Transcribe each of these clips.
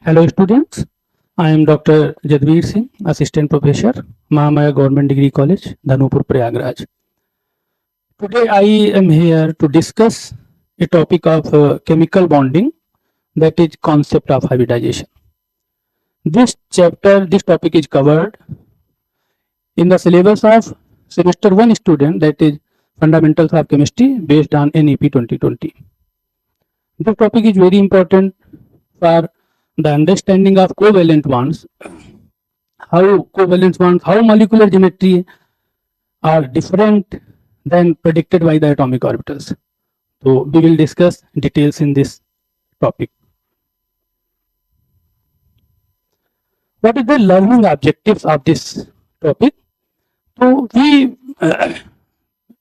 Hello students, I am Dr. Jadveer Singh, Assistant Professor, Mahamaya Government Degree College, Dhanupur, Prayagraj. Today I am here to discuss a topic of chemical bonding, that is concept of hybridization. This topic is covered in the syllabus of semester 1 student, that is Fundamentals of Chemistry based on NEP 2020. This topic is very important for the understanding of covalent bonds, how molecular geometry are different than predicted by the atomic orbitals. So we will discuss details in this topic. What is the learning objectives of this topic? So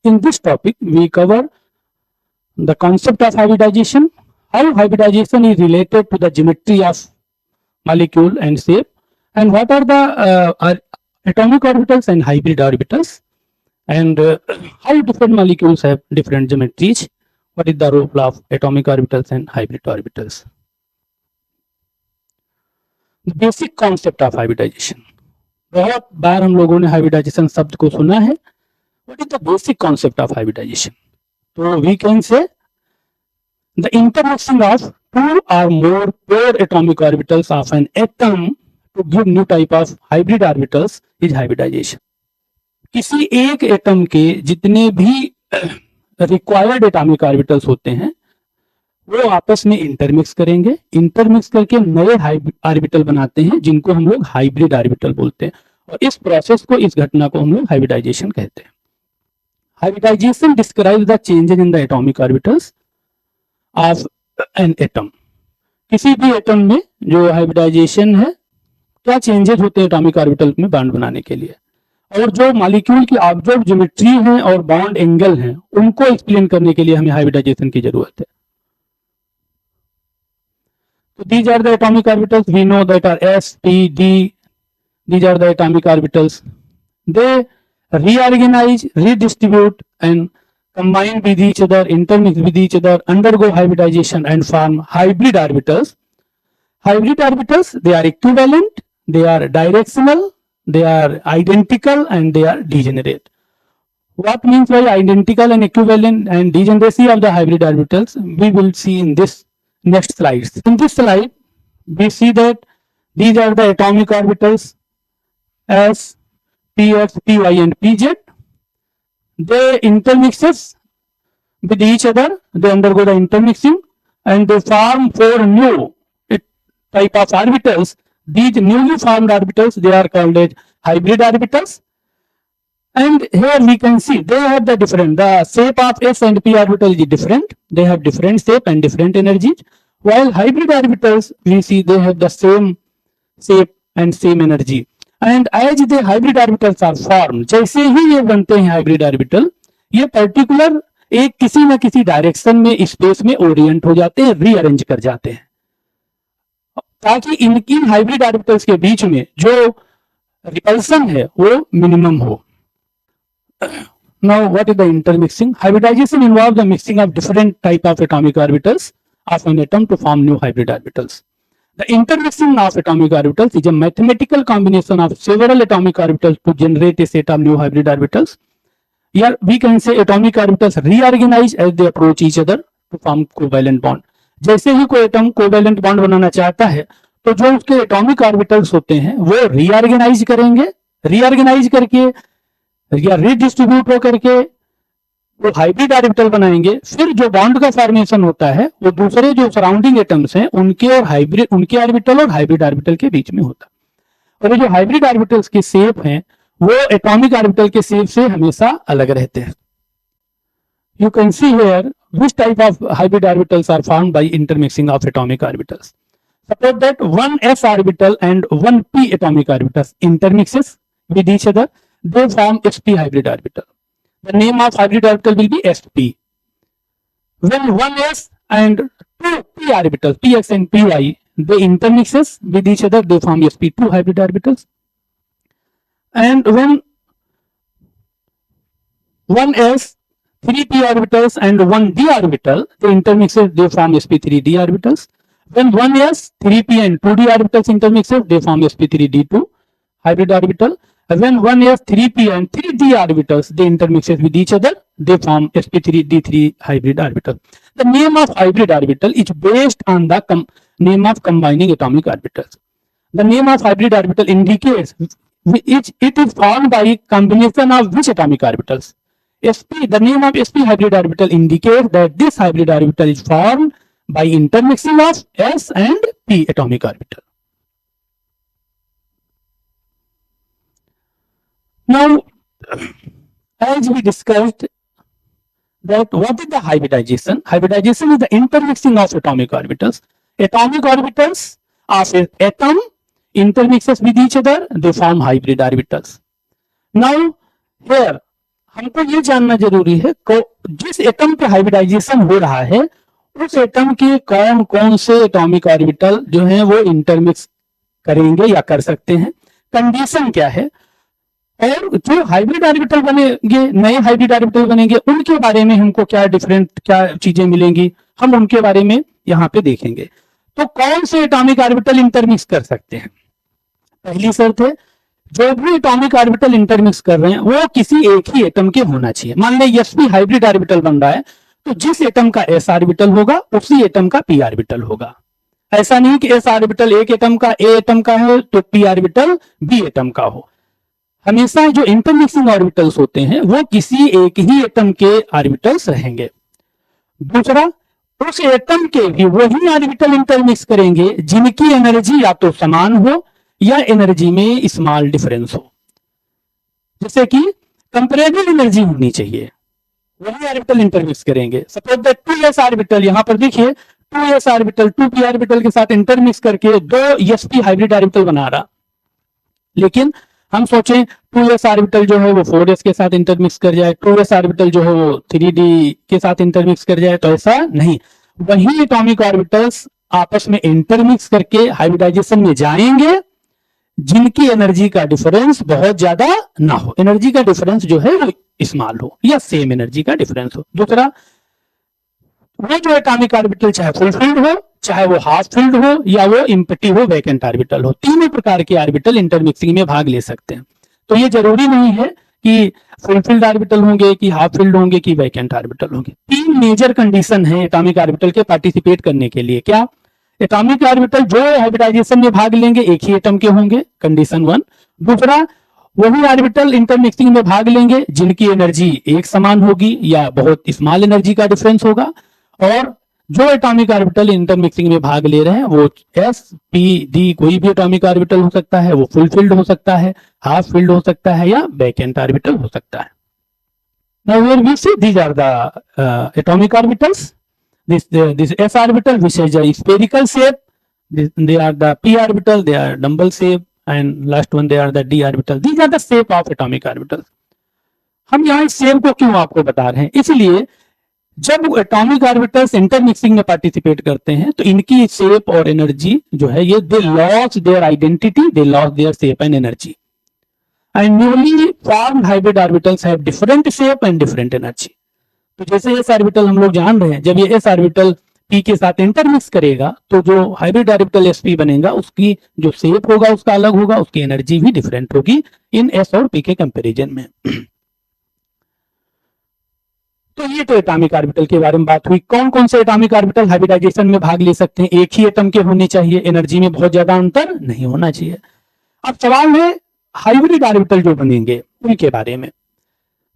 in this topic we cover the concept of hybridization, how hybridization is related to the geometry of molecule and shape, and what are the atomic orbitals and hybrid orbitals, and how different molecules have different geometries. What is the role of atomic orbitals and hybrid orbitals? The basic concept of hybridization. बहुत बार हम लोगों ने hybridization शब्द को सुना है. What is the basic concept of hybridization? So we can say the intermixing of two or more pure atomic orbitals of an atom to give new type of hybrid orbitals is hybridization. किसी एक atom के जितने भी required atomic orbitals होते हैं वो आपस में इंटरमिक्स करेंगे, इंटरमिक्स करके नए ऑर्बिटल बनाते हैं जिनको हम लोग हाइब्रिड ऑर्बिटल बोलते हैं, और इस प्रोसेस को, इस घटना को हम लोग हाइब्रिडाइजेशन कहते हैं. Hybridization describe the changes in the atomic orbitals of an atom. किसी भी एटम में जो हाइब्रिडाइजेशन है, क्या चेंजेस होते हैं एटॉमिक ऑर्बिटल में बॉन्ड बनाने के लिए, और जो मॉलिक्यूल की ऑब्जर्व ज्योमेट्री है और बॉन्ड एंगल है उनको एक्सप्लेन करने के लिए हमें हाइब्रिडाइजेशन की जरूरत है. So these are the atomic orbitals we know that are s, p, d. These are the atomic orbitals. They reorganize, redistribute and combine with each other, intermix with each other, undergo hybridization and form hybrid orbitals. Hybrid orbitals, they are equivalent, they are directional, they are identical and they are degenerate. What means by identical and equivalent and degeneracy of the hybrid orbitals we will see in this next slides. In this slide we see that these are the atomic orbitals s, px, py and pz. They intermixes with each other, they undergo the intermixing and they form four new type of orbitals. These newly formed orbitals, they are called as hybrid orbitals. And here we can see they have the shape of s and p orbital is different. They have different shape and different energies. While hybrid orbitals, we see they have the same shape and same energy. And as the hybrid orbitals are formed, जैसे ही ये बनते हैं hybrid orbital, ये particular एक किसी न किसी direction में स्पेस में ओरिएंट हो जाते हैं, रीअरेंज कर जाते हैं, ताकि इनकी हाइब्रिड ऑर्बिटल्स के बीच में जो रिपल्सन है वो मिनिमम हो. Now, what is the intermixing? Hybridization involves the mixing of different type of atomic orbitals of an atom to form new hybrid orbitals. The intermixing of atomic orbitals is a mathematical combination of several atomic orbitals to generate a set of new hybrid orbitals. Here we can say atomic orbitals reorganize as they approach each other to form covalent bond. जैसे ही कोई atom covalent bond बनाना चाहता है तो जो उसके atomic orbitals होते हैं वो रीऑर्गेनाइज करेंगे, रीऑर्गेनाइज करके या रीडिस्ट्रीब्यूट होकर के वो हाइब्रिड ऑर्बिटल बनाएंगे. फिर जो बॉन्ड का फॉर्मेशन होता है वो दूसरे जो सराउंडिंग एटम्स हैं उनके ऑर्बिटल और हाइब्रिड ऑर्बिटल के बीच में होता है. और जो हाइब्रिड ऑर्बिटल्स की शेप हैं वो एटॉमिक ऑर्बिटल के शेप से हमेशा अलग रहते हैं. You can see here which type of hybrid orbitals are formed by intermixing of atomic orbitals. Suppose that one s orbital and one p atomic orbitals intermixes with each other, they form sp hybrid orbital. The name of hybrid orbital will be sp. When one s and two p orbitals, px and py, they intermixes with each other, they form sp2 hybrid orbitals. And when one s, 3p orbitals and one d orbital, they intermixes, they form sp3d orbitals. When 1s 3p and 2d orbitals intermixes, they form sp3d2 hybrid orbital. When 1s 3p and 3d orbitals they intermixes with each other, they form sp3d3 hybrid orbital. The name of hybrid orbital is based on the name of combining atomic orbitals. The name of hybrid orbital indicates it is formed by combination of which atomic orbitals. The name of sp hybrid orbital indicates that this hybrid orbital is formed by intermixing of s and p atomic orbital. Now, as we discussed that what is the hybridization? Hybridization is the intermixing of atomic orbitals. Atomic orbitals of an atom intermixes with each other, they form hybrid orbitals. Now, here हमको ये जानना जरूरी है जिस atom पे hybridisation हो रहा है उस एटम के कौन कौन से एटॉमिक ऑर्बिटल जो हैं वो इंटरमिक्स करेंगे या कर सकते हैं, कंडीशन क्या है, और जो हाइब्रिड ऑर्बिटल बनेंगे, नए हाइब्रिड ऑर्बिटल बनेंगे, उनके बारे में हमको क्या चीजें मिलेंगी, हम उनके बारे में यहाँ पे देखेंगे। तो कौन से एटॉमिक ऑर्बिटल इंटरमिक्स कर सकते हैं? पहली शर्त है जो भी एटॉमिक ऑर्बिटल इंटरमिक्स कर रहे हैं वो किसी एक ही एटम के होना चाहिए। मान लें sp हाइब्रिड ऑर्बिटल बन रहा है तो जिस एटम का s ऑर्बिटल होगा उसी एटम का p ऑर्बिटल होगा। ऐसा नहीं कि s ऑर्बिटल एक एटम का a एटम का है तो p ऑर्बिटल b एटम का हो। हमेशा जो इंटरमिक्सिंग ऑर्बिटल्स होते हैं वो किसी एक ही एटम के ऑर्बिटल्स रहेंगे। दूसरा, उस एटम के भी वही ऑर्बिटल इंटरमिक्स करेंगे जिनकी एनर्जी या तो समान हो या एनर्जी में स्मॉल डिफरेंस हो। जैसे कि कंपैरेबल एनर्जी होनी चाहिए, वही ऑर्बिटल इंटरमिक्स करेंगे। सपोज दैट 2s ऑर्बिटल, यहां पर देखिए 2s ऑर्बिटल 2p ऑर्बिटल के साथ इंटरमिक्स करके दो sp हाइब्रिड ऑर्बिटल बना रहा, लेकिन हम सोचें 2s ऑर्बिटल जो है वो 4s के साथ इंटरमिक्स कर जाए, 2s ऑर्बिटल जो है वो 3d के साथ इंटरमिक्स कर जाए, तो ऐसा नहीं। वही एटॉमिक ऑर्बिटल्स आपस में इंटरमिक्स करके हाइब्रिडाइजेशन में जाएंगे जिनकी एनर्जी का डिफरेंस बहुत ज्यादा ना हो, एनर्जी का डिफरेंस जो है वो स्मॉल हो या सेम एनर्जी का डिफरेंस हो। दूसरा, वो जो एटॉमिक ऑर्बिटल चाहे फुल फील्ड हो, चाहे वो हाफ फील्ड हो या वो एम्प्टी हो, वैकेंट ऑर्बिटल हो, तीनों प्रकार के ऑर्बिटल इंटरमिक्सिंग में भाग ले सकते हैं। तो ये जरूरी नहीं है कि फुल फील्ड ऑर्बिटल होंगे कि हाफ फील्ड होंगे कि वैकेंट ऑर्बिटल होंगे। तीन मेजर कंडीशन है एटॉमिक ऑर्बिटल के पार्टिसिपेट करने के लिए। क्या? एटॉमिक ऑर्बिटल जो हाइब्रिडाइजेशन में भाग लेंगे एक ही एटम के होंगे, कंडीशन 1। दूसरा, वही ऑर्बिटल इंटरमिक्सिंग में भाग लेंगे जिनकी एनर्जी एक समान होगी या बहुत स्मॉल एनर्जी का डिफरेंस होगा। और जो एटॉमिक ऑर्बिटल इंटरमिक्सिंग में भाग ले रहे हैं वो s p d कोई भी एटॉमिक ऑर्बिटल हो सकता है, वो फुल फील्ड हो सकता है, हाफ फील्ड हो सकता है या वैकेंट ऑर्बिटल हो सकता है। Now where we see these are the atomic orbitals. This s orbital which has a spherical shape, they are the p orbital, they are dumbbell shape, and last one they are the d orbital. These are the shape of atomic orbitals. हम यहाँ इस shape को क्यों आपको बता रहे हैं? इसलिए जब एटॉमिक ऑर्बिटल्स इंटरमिक्सिंग में पार्टिसिपेट करते हैं तो इनकी शेप और एनर्जी जो है ये they lose their identity, they lose their shape and energy, and newly formed hybrid orbitals have different shape and different energy. तो जैसे एस ऑर्बिटल हम लोग जान रहे हैं, जब ये एस ऑर्बिटल पी के साथ इंटरमिक्स करेगा तो जो हाइब्रिड ऑर्बिटल एस पी बनेगा उसकी जो शेप होगा उसका अलग होगा, उसकी एनर्जी भी डिफरेंट होगी इन एस और पी के कंपैरिजन में। तो ये तो एटॉमिक ऑर्बिटल के बारे में बात हुई। कौन कौन से एटॉमिक ऑर्बिटल हाइब्रिडाइजेशन में भाग ले सकते हैं? एक ही एटम के होने चाहिए, एनर्जी में बहुत ज्यादा अंतर नहीं होना चाहिए। अब सवाल है हाइब्रिड ऑर्बिटल जो बनेंगे उनके बारे में।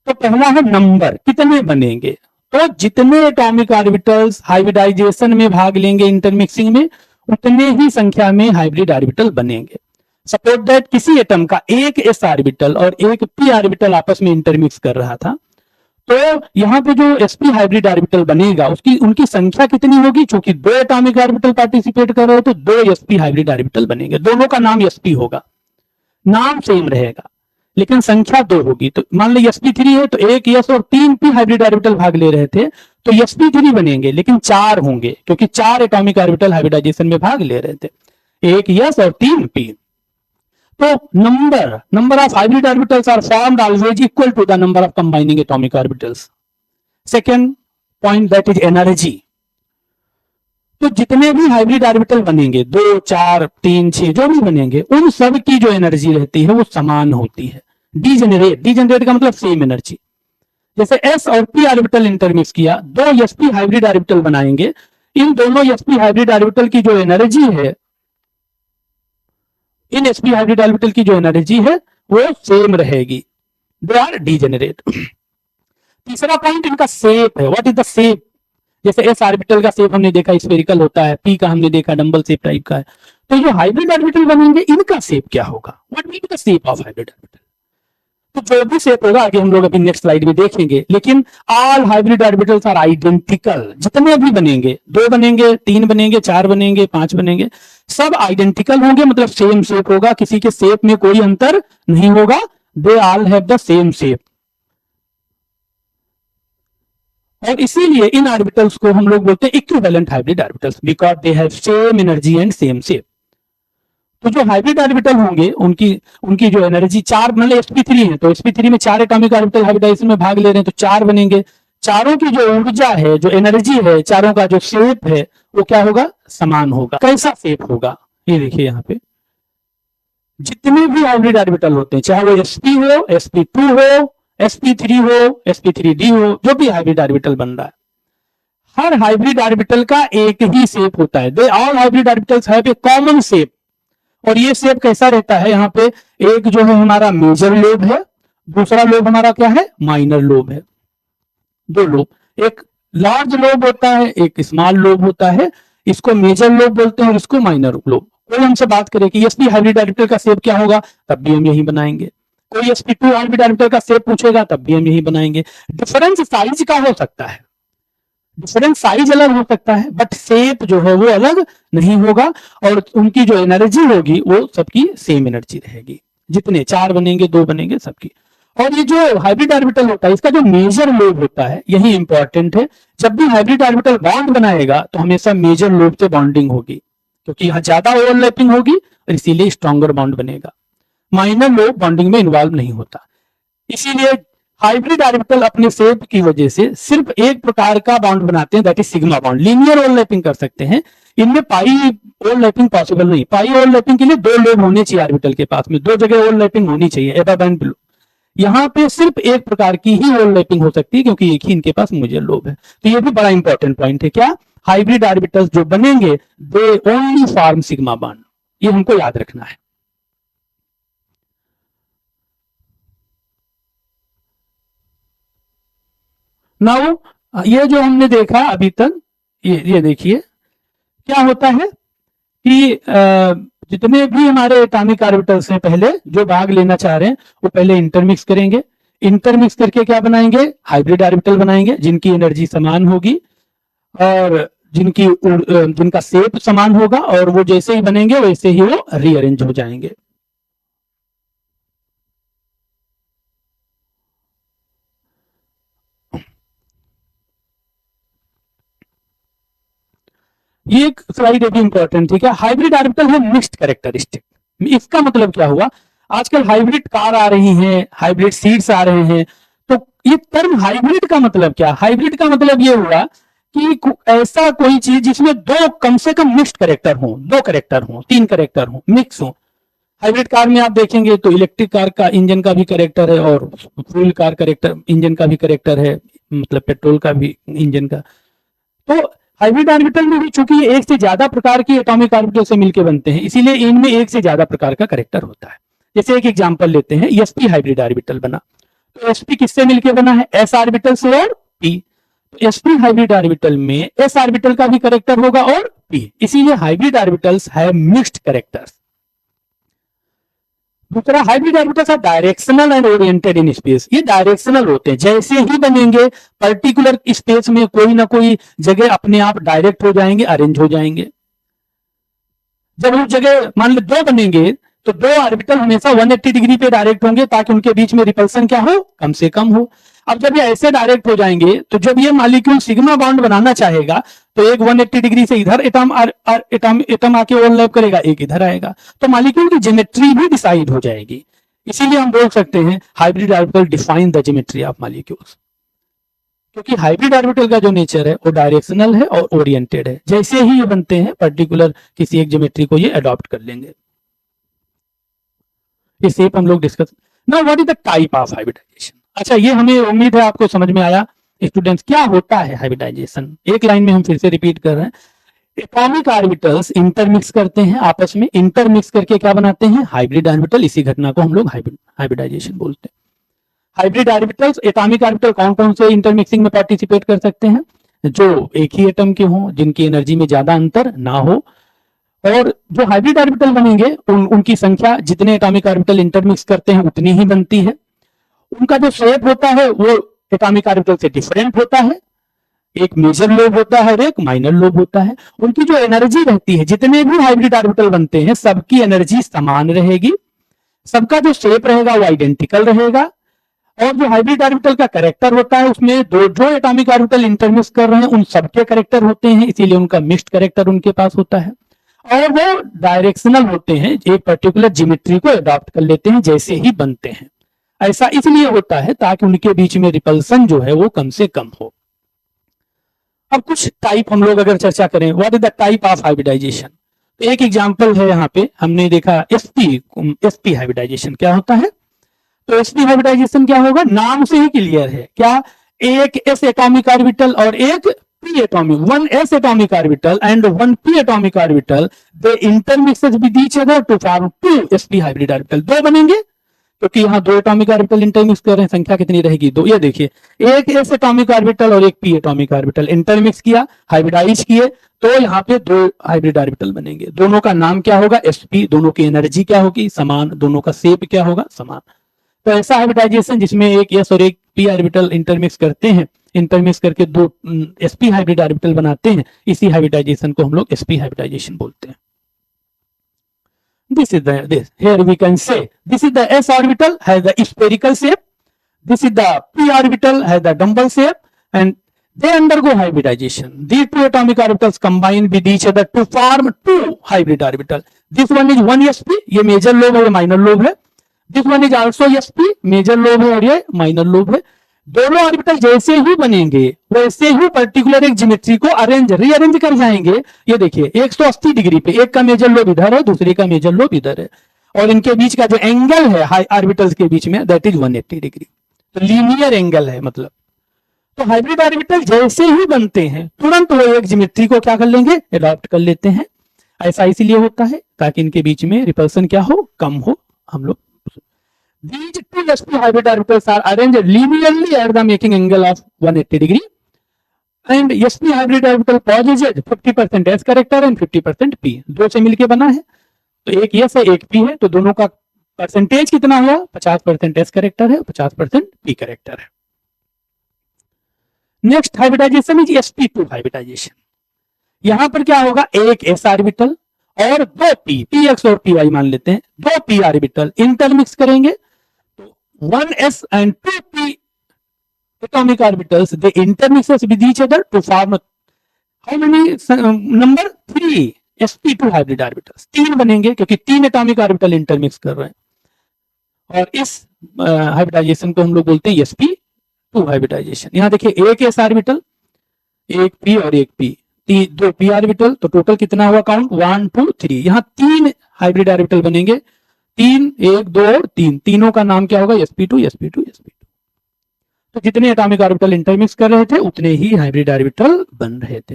तो पहला है नंबर, कितने बनेंगे? तो जितने एटॉमिक ऑर्बिटल्स हाइब्रिडाइजेशन में भाग लेंगे इंटरमिक्सिंग में उतने ही संख्या में हाइब्रिड ऑर्बिटल बनेंगे। सपोज दैट किसी एटम का एक एस ऑर्बिटल और एक पी ऑर्बिटल आपस में इंटरमिक्स कर रहा था, तो यहाँ पे जो sp हाइब्रिड ऑर्बिटल बनेगा उसकी उनकी संख्या कितनी होगी? क्योंकि दो एटॉमिक ऑर्बिटल पार्टिसिपेट कर रहे हैं तो दो sp हाइब्रिड ऑर्बिटल बनेंगे, दोनों का नाम sp होगा, नाम सेम रहेगा लेकिन संख्या दो होगी। तो मान लो sp3 है तो एक s और 3 p हाइब्रिड ऑर्बिटल भाग ले रहे थे तो sp3 बनेंगे लेकिन 4 होंगे क्योंकि 4 एटॉमिक ऑर्बिटल हाइब्रिडाइजेशन में भाग ले रहे थे, एक s और 3 p। तो number of hybrid orbitals are formed always equal to the number of combining atomic orbitals. Second point, that is energy. तो जितने भी हाइब्रिड ऑर्बिटल बनेंगे 2, 4, 3, 6 जो भी बनेंगे, उन सब की जो एनर्जी रहती है वो समान होती है। डीजेनरेट का मतलब सेम एनर्जी। जैसे s और p ऑर्बिटल इंटरमिक्स किया, दो sp हाइब्रिड ऑर्बिटल बनाएंगे, इन दोनों sp हाइब्रिड ऑर्बिटल की जो एनर्जी है, इन sp हाइब्रिड ऑर्बिटल की जो एनर्जी है वो सेम रहेगी, दे आर डीजेनरेट। तीसरा पॉइंट इनका शेप है। What is the shape? जैसे एस ऑर्बिटल का शेप हमने देखा स्फेरिकल होता है, पी का हमने देखा डंबल शेप टाइप का है। तो जो हाइब्रिड ऑर्बिटल बनेंगे इनका शेप क्या होगा? What will be the shape of hybrid orbital? तो जो भी शेप होगा आगे हम लोग अभी नेक्स्ट स्लाइड में देखेंगे, लेकिन all hybrid orbitals are identical. जितने भी बनेंगे, 2 बनेंगे, 3 बनेंगे, 4 बनेंगे, 5 बनेंगे, सब आइडेंटिकल होंगे, मतलब सेम शेप होगा, किसी के शेप में कोई अंतर नहीं होगा। They all have the same shape. और इसीलिए इन ऑर्बिटल्स को हम लोग बोलते हैं equivalent hybrid orbitals, because they have same energy and same shape. तो जो हाइब्रिड ऑर्बिटल होंगे उनकी उनकी जो एनर्जी 4, मतलब sp3 है, तो sp3 में 4 एटॉमिक ऑर्बिटल हाइब्रिडाइजेशन में भाग ले रहे हैं, तो 4 बनेंगे। चारों की जो ऊर्जा है, जो एनर्जी है, चारों का जो शेप है वो क्या होगा? समान होगा। कैसा शेप होगा? ये देखिए यहाँ पे जितने भी हाइब्रिड ऑर्बिटल होते हैं, चाहे वो sp हो, sp2 हो, sp3 हो, sp3d हो, जो भी हाइब्रिड ऑर्बिटल बन रहा है, हर हाइब्रिड ऑर्बिटल का एक ही शेप होता है। They all hybrid orbitals have a common shape. और ये शेप कैसा रहता है? यहाँ पे एक जो है हमारा मेजर लोब है, दूसरा लोब हमारा क्या है? माइनर लोब है। 2 लोब, एक लार्ज लोब होता है, एक स्मॉल लोब होता है। इसको मेजर लोब बोलते हैं और इसको माइनर लोब। कोई हमसे बात करे कि sp हाइब्रिड ऑर्बिटल का शेप क्या होगा, तब भी हम यही बनाएंगे। कोई sp2 हाइब्रिड ऑर्बिटल का शेप पूछेगा, तब भी हम यही बनाएंगे। डिफरेंस साइज का हो सकता है, डिफरेंट साइज अलग हो सकता है, बट शेप जो है वो अलग नहीं होगा। और उनकी जो एनर्जी होगी वो सबकी सेम एनर्जी रहेगी। जितने 4 बनेंगे, 2 बनेंगे, सबकी। और ये जो हाइब्रिड ऑर्बिटल होता है, इसका जो मेजर लोब होता है, यही इंपॉर्टेंट है। जब भी हाइब्रिड ऑर्बिटल बॉन्ड बनाएगा तो हमेशा मेजर लोब से बॉन्डिंग होगी, क्योंकि यहाँ ज्यादा ओवरलैपिंग होगी और इसीलिए स्ट्रॉन्गर बॉन्ड बनेगा। माइनर लोब बॉन्डिंग में इन्वॉल्व नहीं होता। इसीलिए हाइब्रिड ऑर्बिटल अपने शेप की वजह से सिर्फ एक प्रकार का बॉन्ड बनाते हैं, that is sigma bond. Linear overlapping कर सकते हैं, इनमें पाई ओवरलैपिंग पॉसिबल नहीं। पाई ओवरलैपिंग के लिए 2 लोब होने चाहिए ऑर्बिटल के पास में, 2 जगह ओवरलैपिंग होनी चाहिए, अबव एंड बिलो। यहाँ पे सिर्फ एक प्रकार की ही ओवरलैपिंग हो सकती है, क्योंकि एक ही इनके पास मेजर लोब है। तो ये भी बड़ा इंपॉर्टेंट पॉइंट है। क्या? हाइब्रिड ऑर्बिटल्स जो बनेंगे they only form sigma bond, ये हमको याद रखना है। नाउ ये जो हमने देखा अभी तक, ये देखिए क्या होता है कि जितने भी हमारे एटॉमिक ऑर्बिटल्स हैं, पहले जो भाग लेना चाह रहे हैं वो पहले इंटरमिक्स करेंगे। इंटरमिक्स करके क्या बनाएंगे? हाइब्रिड ऑर्बिटल बनाएंगे, जिनकी एनर्जी समान होगी और जिनका शेप समान होगा, और वो जैसे ही बनेंगे वैसे ही वो रीअरेंज हो जाएंगे। ये एक स्लाइड भी इंपॉर्टेंट, ठीक है। हाइब्रिड ऑर्बिटल है मिक्स्ड कैरेक्टरिस्टिक। इसका मतलब क्या हुआ? आजकल हाइब्रिड कार आ रही हैं, हाइब्रिड सीड्स आ रहे हैं, तो ये टर्म हाइब्रिड का मतलब क्या? हाइब्रिड का मतलब ये हुआ कि ऐसा कोई चीज जिसमें 2 कम से कम मिक्स्ड कैरेक्टर हो, 2 कैरेक्टर हो, 3 कैरेक्टर हो, मिक्स हो। हाइब्रिड कार में आप देखेंगे तो इलेक्ट्रिक कार का इंजन का भी कैरेक्टर है और फ्यूल कार कैरेक्टर इंजन का भी कैरेक्टर है, मतलब पेट्रोल का भी इंजन का। तो हाइब्रिड ऑर्बिटल में भी चूंकि ये एक से ज्यादा प्रकार की एटॉमिक ऑर्बिटल से मिलकर बनते हैं, इसीलिए इनमें एक से ज्यादा प्रकार का कैरेक्टर होता है। जैसे एक एग्जांपल लेते हैं, sp हाइब्रिड ऑर्बिटल बना, तो sp किससे मिलकर बना है? s ऑर्बिटल से और p। तो sp हाइब्रिड ऑर्बिटल में s ऑर्बिटल का भी कैरेक्टर होगा और p, इसीलिए hybrid orbitals have mixed characters. दूसरा, hybrid orbitals are directional and oriented in space. ये डायरेक्शनल होते हैं, जैसे ही बनेंगे पर्टिकुलर स्पेस में कोई ना कोई जगह अपने आप डायरेक्ट हो जाएंगे, अरेंज हो जाएंगे। जब उस जगह मान लो 2 बनेंगे तो 2 ऑर्बिटल हमेशा 180 डिग्री पे डायरेक्ट होंगे, ताकि उनके बीच में रिपल्सन क्या हो? कम से कम हो। अब जब ये ऐसे डायरेक्ट हो जाएंगे तो जब ये मॉलिक्यूल सिग्मा बॉन्ड बनाना चाहेगा तो एक 180 डिग्री से इधर एटम आके ओवरलैप करेगा, एक इधर आएगा, तो मॉलिक्यूल की ज्योमेट्री भी डिसाइड हो जाएगी। इसीलिए हम बोल सकते हैं hybrid orbital define the geometry of molecules. क्योंकि हाइब्रिड ऑर्बिटल का जो नेचर है वो डायरेक्शनल है और ओरिएंटेड है, जैसे ही ये बनते हैं पर्टिकुलर किसी एक ज्योमेट्री को ये अडॉप्ट कर लेंगे। ये शेप हम लोग discuss. Now what is the type of hybridization. अच्छा, ये हमें उम्मीद है आपको समझ में आया स्टूडेंट्स, क्या होता है हाइब्रिडाइजेशन। एक लाइन में हम फिर से रिपीट कर रहे हैं। एटॉमिक ऑर्बिटल्स इंटरमिक्स करते हैं आपस में, इंटरमिक्स करके क्या बनाते हैं, हाइब्रिड ऑर्बिटल। इसी घटना को हम लोग हाइब्रिडाइजेशन बोलते हैं। हाइब्रिड ऑर्बिटल्स, एटॉमिक ऑर्बिटल कौन कौन से इंटरमिक्सिंग में पार्टिसिपेट कर सकते हैं, जो एक ही एटम के हों, जिनकी एनर्जी में ज्यादा अंतर ना हो। और जो हाइब्रिड ऑर्बिटल बनेंगे उनकी संख्या, जितने एटॉमिक ऑर्बिटल इंटरमिक्स करते हैं उतनी ही बनती है। उनका जो शेप होता है वो एटॉमिक ऑर्बिटल से डिफरेंट होता है, एक मेजर लोब होता है और एक माइनर लोब होता है। उनकी जो एनर्जी रहती है, जितने भी हाइब्रिड ऑर्बिटल बनते हैं सबकी एनर्जी समान रहेगी, सबका जो शेप रहेगा वो आइडेंटिकल रहेगा। और जो हाइब्रिड ऑर्बिटल का कैरेक्टर होता है उसमें दो जो एटॉमिक ऑर्बिटल इंटरमिक्स कर रहे हैं उन सबके कैरेक्टर होते हैं, इसीलिए उनका मिक्स्ड कैरेक्टर उनके पास होता है। और वो डायरेक्शनल होते हैं, एक पर्टिकुलर ज्योमेट्री को अडॉप्ट कर लेते हैं जैसे ही बनते हैं। ऐसा इसलिए होता है ताकि उनके बीच में रिपल्सन जो है वो कम से कम हो। अब कुछ टाइप हम लोग अगर चर्चा करें, what is the type of hybridization. तो एक एग्जांपल है यहाँ पे हमने देखा एसपी हाइब्रिडाइजेशन क्या होता है। तो एसपी हाइब्रिडाइजेशन क्या होगा, नाम से ही क्लियर है क्या, एक एस एटॉमिक ऑर्बिटल और एक p atomic, one s atomic orbital and one p atomic orbital, they intermixes with each other to form two sp hybrid orbital. दो बनेंगे क्योंकि यहाँ दो एटॉमिक ऑर्बिटल इंटरमिक्स कर रहे हैं, संख्या कितनी रहेगी, दो। ये देखिए, एक एस एटॉमिक ऑर्बिटल और एक पी एटॉमिक ऑर्बिटल इंटरमिक्स किया, हाइब्रिडाइज किए, तो यहाँ पे दो हाइब्रिड ऑर्बिटल बनेंगे। दोनों का नाम क्या होगा, एसपी। दोनों की एनर्जी क्या होगी, समान। दोनों का शेप क्या होगा, समान। तो ऐसा हाइब्रिडाइजेशन जिसमें एक एस और एक पी ऑर्बिटल इंटरमिक्स करते हैं, इंटरमिक्स करके दो एसपी हाइब्रिड ऑर्बिटल बनाते हैं, इसी हाइब्रिडाइजेशन को हम लोग एसपी हाइब्रिडाइजेशन बोलते हैं। This is this. Here we can say this is the s orbital has the spherical shape. This is the p orbital has the dumbbell shape, and they undergo hybridization. These two atomic orbitals combine with each other to form two hybrid orbital. This one is 1sp, ये major lobe है, ये minor lobe है. This one is also sp, major lobe है और ये minor lobe है. दोनों orbital जैसे ही बनेंगे वैसे ही पर्टिकुलर एक ज्योमेट्री को रीअरेंज कर जाएंगे। ये देखिए 180 डिग्री पे, एक का मेजर लोब इधर है, दूसरे का मेजर लोब इधर है, और इनके बीच का जो एंगल है हाई ऑर्बिटल्स के बीच में, दैट इज 180 डिग्री। तो लीनियर एंगल है मतलब। तो हाइब्रिड ऑर्बिटल जैसे ही बनते हैं तुरंत वो एक ज्योमेट्री को क्या कर लेंगे, अडॉप्ट कर लेते हैं। ऐसा इसीलिए होता है ताकि इनके बीच में रिपल्सन क्या हो, कम हो। हम लोग these two sp hybrid orbitals are arranged linearly at the making angle of 180 degree, and sp hybrid orbital possesses 50% s character and 50% p। दो से मिलके बना है, तो एक s है एक p है, तो दोनों का परसेंटेज कितना हुआ, 50% s कैरेक्टर है, 50% p कैरेक्टर है। Next hybridization is sp2 hybridization. यहां पर क्या होगा, एक s ऑर्बिटल और दो px और py मान लेते हैं, दो p ऑर्बिटल इंटरमिक्स करेंगे। 1s and 2p atomic orbitals, they intermixes with each other to form how many number 3 sp2 hybrid orbitals। तीन बनेंगे क्योंकि तीन एटॉमिक ऑर्बिटल इंटरमिक्स कर रहे हैं, और इस हाइब्रिडाइजेशन को हम लोग बोलते हैं sp2 हाइब्रिडाइजेशन। यहाँ देखिए एक s ऑर्बिटल, एक p और एक p, दो p ऑर्बिटल, तो टोटल कितना हुआ काउंट, 1 2 3। यहाँ तीन हाइब्रिड ऑर्बिटल बनेंगे, तीन, एक, दो और तीन, तीनों का नाम क्या होगा, sp2 sp2 sp2। तो जितने एटॉमिक ऑर्बिटल इंटरमिक्स कर रहे थे उतने ही हाइब्रिड ऑर्बिटल बन रहे थे।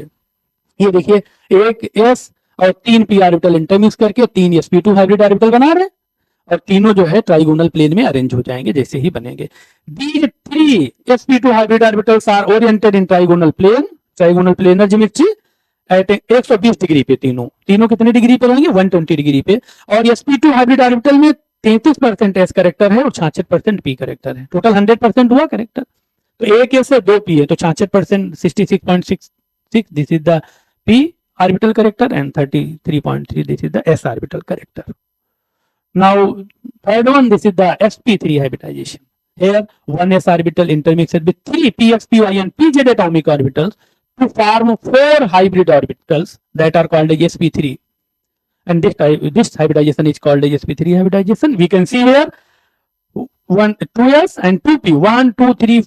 ये देखिए एक s और तीन p ऑर्बिटल इंटरमिक्स करके तीन sp2 हाइब्रिड ऑर्बिटल बना रहे हैं, और तीनों जो है ट्राइगोनल प्लेन में अरेंज हो जाएंगे जैसे ही बनेंगे। These three sp2 hybrid orbitals are oriented in trigonal plane, trigonal planar geometry at 120 degree पे। तीनों कितने डिग्री पे रहेंगे, 120 डिग्री पे। और sp2 हाइब्रिड ऑर्बिटल में 33% s कैरेक्टर है और 66% p कैरेक्टर है, टोटल 100% हुआ कैरेक्टर। तो एक s है, दो p है, तो 66% 66.66, this is the p orbital character, and 33.3 this is the s orbital character. Now third one, this is the sp3 hybridization. Here one s orbital intermixed with 3 px, py and pz atomic orbitals to form 4 hybrid orbitals that are called as sp3, and this hybridization is called as sp3 hybridization. We can see here 2s and 2p, 1 2 3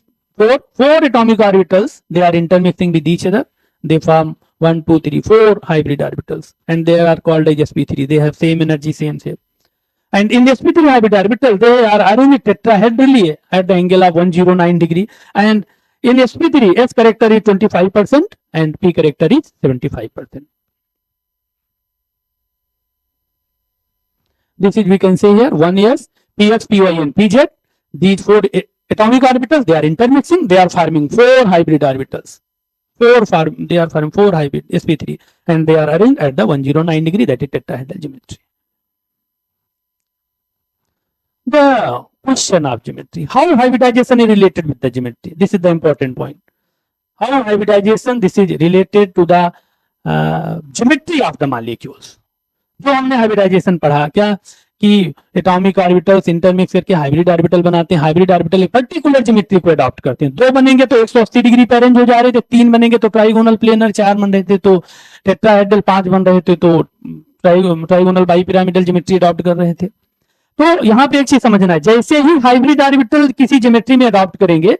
four atomic orbitals, they are intermixing with each other. They form 1, 2, 3, 4 hybrid orbitals, and they are called as sp3. They have same energy, same shape. And in the sp3 hybrid orbital, they are arranged tetrahedrally at the angle of 109 degree. And in sp3, s character is 25% and p character is 75%. This is, we can say here, 1s, px, py, and pz. These four atomic orbitals, they are intermixing. They are forming four hybrid orbitals. They are forming four hybrid sp3, and they are arranged at the 109 degree, that is tetrahedral geometry. The question of geometry: how hybridization is related with the geometry? This is the important point. How hybridization, this is related to the geometry of the molecules. जो हमने hybridisation पढ़ा क्या कि atomic orbitals intermix करके hybrid orbital बनाते हैं. Hybrid orbital एक particular geometry को अडॉप्ट करते हैं. दो बनेंगे तो 180 डिग्री पे अरेंज हो जा रहे थे, तीन बनेंगे तो ट्राइगोनल प्लेनर, चार बन रहे थे तो टेट्राहेड्रल, पांच बन रहे थे तो ट्राइगोनल बाइपिरामिडल ज्योमेट्री अडॉप्ट कर रहे थे. तो यहाँ पे एक चीज समझना है, जैसे ही हाइब्रिड ऑर्बिटल किसी ज्योमेट्री में अडॉप्ट करेंगे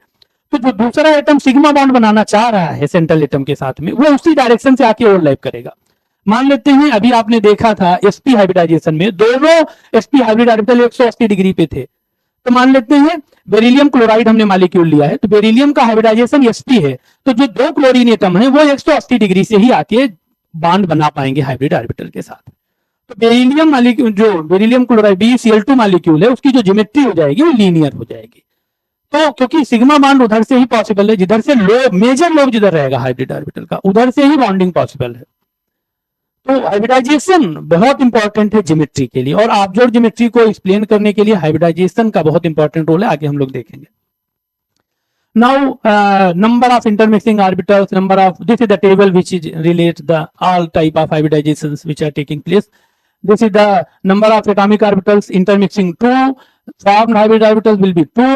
तो जो दूसरा एटम सिग्मा बॉन्ड बनाना चाह रहा है सेंट्रल एटम के साथ में, वो उसी डायरेक्शन से आके ओवरलैप करेगा. मान लेते हैं अभी आपने देखा था sp हाइब्रिडाइजेशन में दोनों sp हाइब्रिड ऑर्बिटल 180 डिग्री पे थे. तो मान लेते हैं बेरिलियम क्लोराइड हमने मॉलिक्यूल लिया है, तो बेरिलियम का हाइब्रिडाइजेशन sp है, तो जो दो क्लोरीन एटम है वो 180 डिग्री से ही आके बॉन्ड बना पाएंगे हाइब्रिड ऑर्बिटल के साथ. तो बेरिलियम मॉलिक्यूल, जो बेरिलियम क्लोराइड BeCl2 मॉलिक्यूल है, उसकी जो ज्योमेट्री हो जाएगी वो लीनियर हो जाएगी. तो क्योंकि सिग्मा बॉन्ड उधर से ही पॉसिबल है, जिधर से लोब, मेजर लोब जिधर रहेगा हाइब्रिड ऑर्बिटल का, उधर से ही बॉन्डिंग पॉसिबल है. तो हाइब्रिडाइजेशन बहुत इंपॉर्टेंट है ज्योमेट्री के लिए, और ऑब्जर्व ज्योमेट्री को एक्सप्लेन करने के लिए हाइब्रिडाइजेशन का बहुत इंपॉर्टेंट रोल है, आगे हम लोग देखेंगे. Now number of intermixing orbitals, number of, this is the table which is relate the all type of hybridizations which are taking place. This is the number of atomic orbitals intermixing 2. Formed hybrid orbitals will be 2.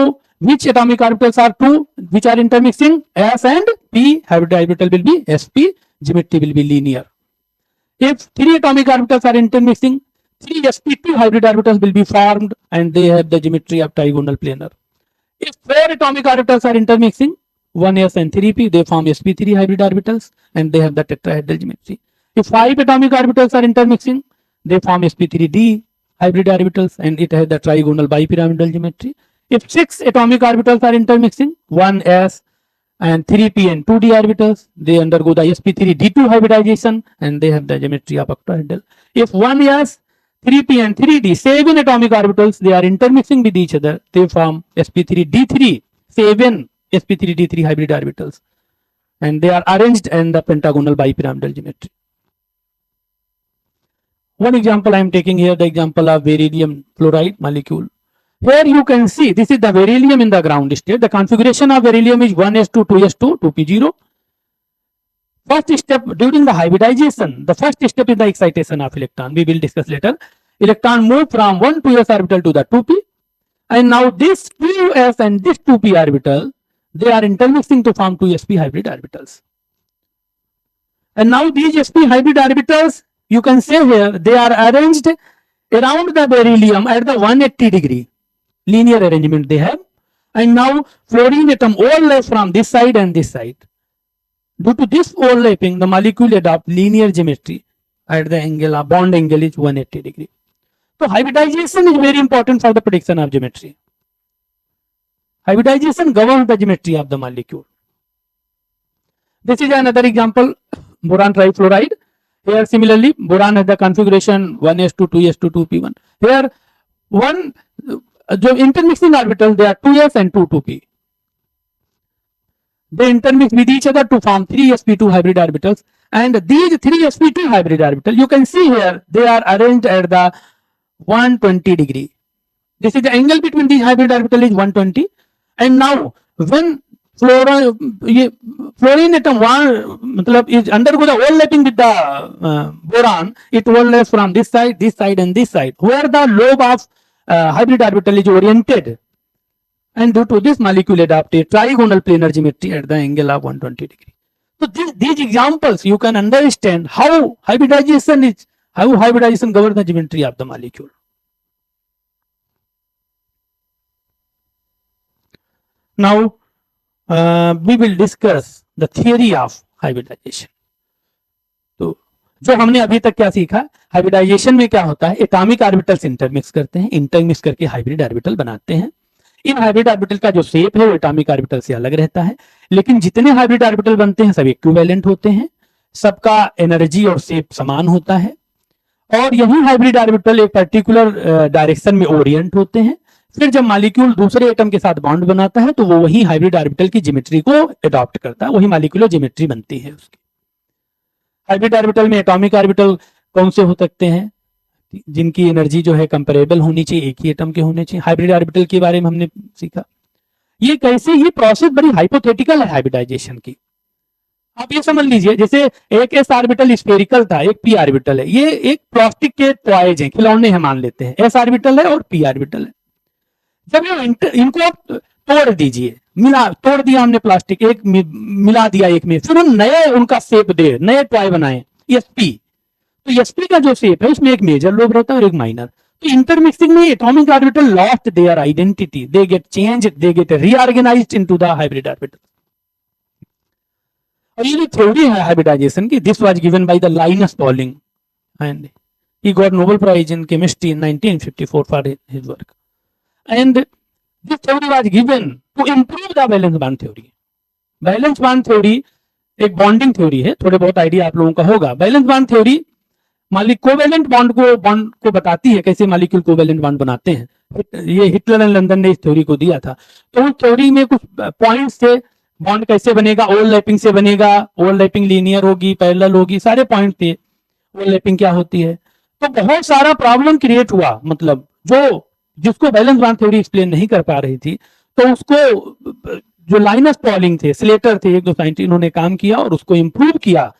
Which atomic orbitals are 2 which are intermixing? S and P. Hybrid orbital will be sp. Geometry will be linear. If 3 atomic orbitals are intermixing, 3 sp2 hybrid orbitals will be formed and they have the geometry of trigonal planar. If 4 atomic orbitals are intermixing, 1s and 3p, they form sp3 hybrid orbitals and they have the tetrahedral geometry. If 5 atomic orbitals are intermixing, they form sp3d hybrid orbitals and it has the trigonal bipyramidal geometry. If 6 atomic orbitals are intermixing, 1s and 3p and 2d orbitals, they undergo the sp3d2 hybridization and they have the geometry of octahedral. If 1s, 3p and 3d, 7 atomic orbitals, they are intermixing with each other, they form sp3d3, 7 sp3d3 hybrid orbitals and they are arranged in the pentagonal bipyramidal geometry. One example I am taking here, the example of beryllium fluoride molecule. Here you can see this is the beryllium in the ground state. The configuration of beryllium is 1s2, 2s2, 2p0. First step during the hybridization, the first step is the excitation of electron. We will discuss later. Electron move from 1 2s orbital to the 2p, and now this 2s and this 2p orbital, they are intermixing to form 2 sp hybrid orbitals. And now these sp hybrid orbitals, you can say here, they are arranged around the beryllium at the 180 degree. Linear arrangement they have. And now fluorine atom overlaps from this side and this side. Due to this overlapping, the molecule adopt linear geometry at the angle of bond angle is 180 degree. So hybridization is very important for the prediction of geometry. Hybridization governs the geometry of the molecule. This is another example, boron trifluoride. Here similarly, boron has the configuration 1s2, 2s2, 2p1. Here one intermixing orbital, they are 2s and 2p. They intermix with each other to form 3 sp2 hybrid orbitals, and these 3 sp2 hybrid orbitals, you can see here, they are arranged at the 120 degree. This is the angle between these hybrid orbitals is 120. And now when fluorine atom is undergo the overlapping with the boron, it overlaps from this side and this side, where the lobe of hybrid orbital is oriented, and due to this molecule adopt a trigonal planar geometry at the angle of 120 degree. So these examples you can understand how hybridization governs the geometry of the molecule. Now we will discuss the theory of hybridization. तो जो हमने अभी तक क्या सीखा, hybridisation में क्या होता है, एटॉमिक ऑर्बिटल्स इंटरमिक्स करते हैं, इंटरमिक्स करके हाइब्रिड ऑर्बिटल बनाते हैं। इन हाइब्रिड ऑर्बिटल का जो शेप है वो एटॉमिक ऑर्बिटल से अलग रहता है, लेकिन जितने हाइब्रिड ऑर्बिटल बनते हैं सब इक्विवेलेंट होते हैं, सबका एनर्जी और शेप समान होता है, और यही हाइब्रिड ऑर्बिटल एक पर्टिकुलर डायरेक्शन में ओरिएंट होते हैं। फिर जब मॉलिक्यूल दूसरे एटम के साथ बॉन्ड बनाता है तो वो वही हाइब्रिड ऑर्बिटल की ज्योमेट्री को अडॉप्ट करता है, वही मॉलिक्यूलर ज्योमेट्री बनती है उसकी। हाइब्रिड ऑर्बिटल में एटॉमिक ऑर्बिटल कौन से हो सकते हैं, जिनकी एनर्जी जो है कंपेरेबल होनी चाहिए, एक ही एटम के होने चाहिए। हाइब्रिड ऑर्बिटल के बारे में हमने सीखा। ये कैसे, ये प्रोसेस बड़ी हाइपोथेटिकल है हाइब्रिडाइजेशन की। आप ये समझ लीजिए, जैसे एक एस ऑर्बिटल स्फेरिकल था, एक पी ऑर्बिटल है, ये एक प्लास्टिक के टॉयज हैं, खिलौने हैं मान लेते हैं, एस ऑर्बिटल है और पी ऑर्बिटल है। जब ये इनको आप तोड़ दीजिए, तोड़ दिया हमने प्लास्टिक, एक मिला दिया एक में, फिर हम नए उनका शेप दे, नए टॉय बनाए एसपी। तो एसपी का जो शेप है उसमें एक मेजर लोब रहता है और एक माइनर। तो इंटरमिक्सिंग में atomic orbital lost their identity, they get change, they get reorganized into the hybrid orbital. और ये जो थ्योरी है हाइब्रिडाइजेशन की, this was given by the Linus Pauling and he got Nobel Prize in chemistry in 1954 for his work, and this theory was given to improve the valence bond theory. Balance bond theory एक bonding theory है, थोड़े बहुत idea आप लोगों का होगा। Balance bond theory covalent bond को बताती है, कैसे मॉलिक्यूल कोवेलेंट बॉन्ड बनाते हैं। ये हिटलर एंड लंदन ने इस थ्योरी को दिया था। तो उस थ्योरी में कुछ पॉइंट्स थे, बॉन्ड कैसे बनेगा, ओवरलैपिंग से बनेगा, ओवरलैपिंग लीनियर होगी, पैरेलल होगी, सारे पॉइंट थे। ओवरलैपिंग क्या होती है, तो बहुत सारा प्रॉब्लम क्रिएट हुआ, मतलब जिसको बैलेंस बॉन्ड थ्योरी एक्सप्लेन नहीं कर पा रही थी, तो उसको जो लाइनस पॉलिंग थे, स्लेटर थे, एक दो साइंटिस्ट, इन्होंने काम किया और उसको इंप्रूव किया।